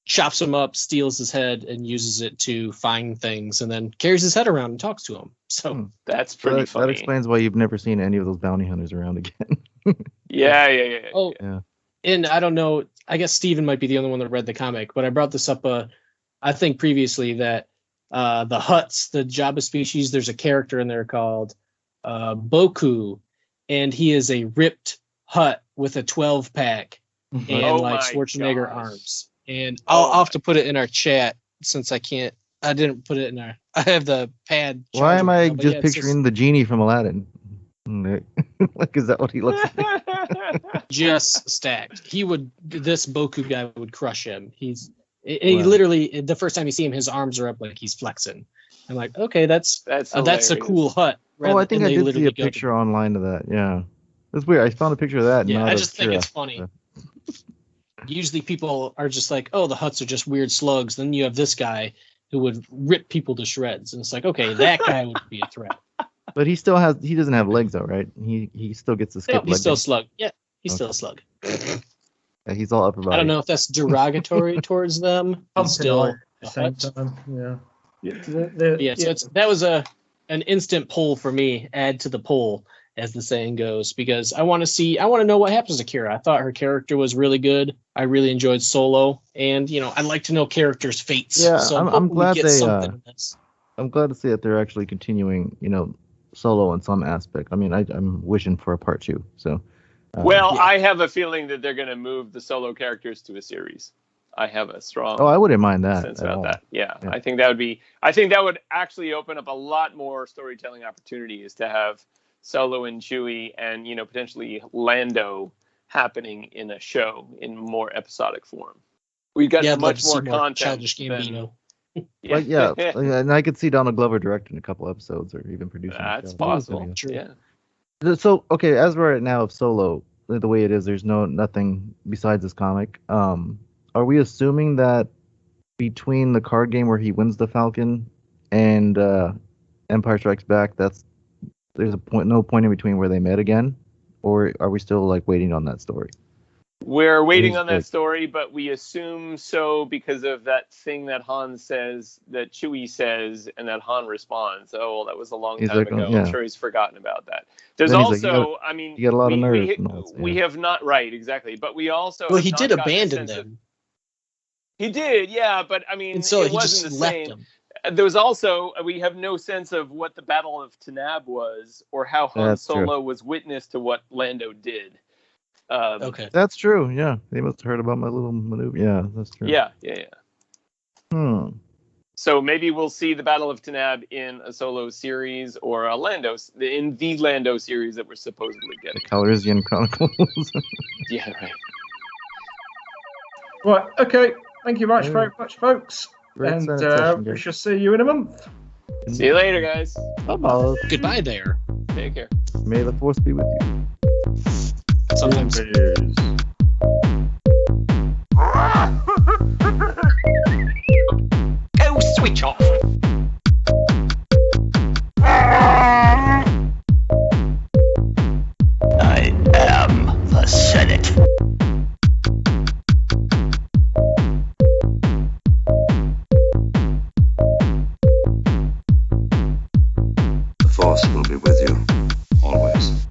chops him up, steals his head, and uses it to find things, and then carries his head around and talks to him. So That's So pretty that funny. explains why you've never seen any of those bounty hunters around again. Yeah. Oh, Yeah. and I don't know. I guess Steven might be the only one that read the comic, but I brought this up. I think previously that the Hutts, the Jabba species, there's a character in there called Boku, and he is a ripped Hutt with a 12-pack and Oh like my Schwarzenegger gosh. arms. And Oh I'll have to put it in our chat since I didn't put it in our. I have the pad. Why am charging I now, but just yeah, it's picturing the genie from Aladdin? Like, is that what he looks like? just stacked. This Boku guy would crush him. He Wow. literally, the first time you see him, his arms are up like he's flexing. I'm like, okay, that's a hilarious. cool Hut. Oh, I think And I they did see literally a go to- picture online of that. Yeah, it's weird. I found a picture of that. Yeah, not I of just think Kira. it's funny. Usually people are just like, oh, the Hutts are just weird slugs. Then you have this guy who would rip people to shreds. And it's like, okay, that guy would be a threat. But he doesn't have legs though, right? He still gets to skip No, leg he's still a day. slug. Yeah, he's Okay. still a slug. Yeah, he's all upper body. I don't know if that's derogatory towards them. He's still at the a same Hutt. time. Yeah. Yeah, so that was an instant pull for me. Add to the poll, as the saying goes, because I want to know what happens to Kira. I thought her character was really good. I really enjoyed Solo, and I'd like to know characters' fates. Yeah, so I'm hoping we glad get they, something in this. I'm glad to see that they're actually continuing, Solo in some aspect. I mean, I'm wishing for a part 2. So. Well, I have a feeling that they're going to move the Solo characters to a series. I have a strong I wouldn't mind that sense at about all. that. Yeah, Yeah. I think that would actually open up a lot more storytelling opportunities to have Solo and Chewie and potentially Lando happening in a show in more episodic form. We've got Yeah, I'd love much to see more more content. Childish than- Gambino. Like, yeah, and I could see Donald Glover directing a couple episodes or even producing. That's a show. possible. True. Yeah. So, okay, as we're at now of Solo, the way it is, there's nothing besides this comic. Are we assuming that between the card game where he wins the Falcon and Empire Strikes Back, there's no point in between where they met again, or are we still like waiting on that story? We're waiting on that Good. story, but we assume so because of that thing that Han says, that Chewie says, and that Han responds. Oh, well, that was a long He's time like, ago. oh, yeah. I'm sure he's forgotten about that. There's Then he's like, also, you got a lot of nerve and all that, we yeah. have not, right, exactly. But we also Well, have he not did gotten a abandon sense of- them, He did, yeah, but I mean, and so it he wasn't just the left same. them. There was also, we have no sense of what the Battle of Tanab was or how Han That's true. Solo was witness to what Lando did. Okay. That's true. Yeah, they must have heard about my little maneuver. Yeah, that's true. Yeah. So maybe we'll see the Battle of Tanab in a Solo series or in the Lando series that we're supposedly The getting. Calrissian Chronicles. Yeah, right. Right. Okay. Thank you very much, folks. Great And Senate session, we guys. shall see you in a month. See you later, guys. Bye-bye. Goodbye there. Take care. May the force be with you. Sometimes. Go switch off. I am the Senate. The Force will be with you, always.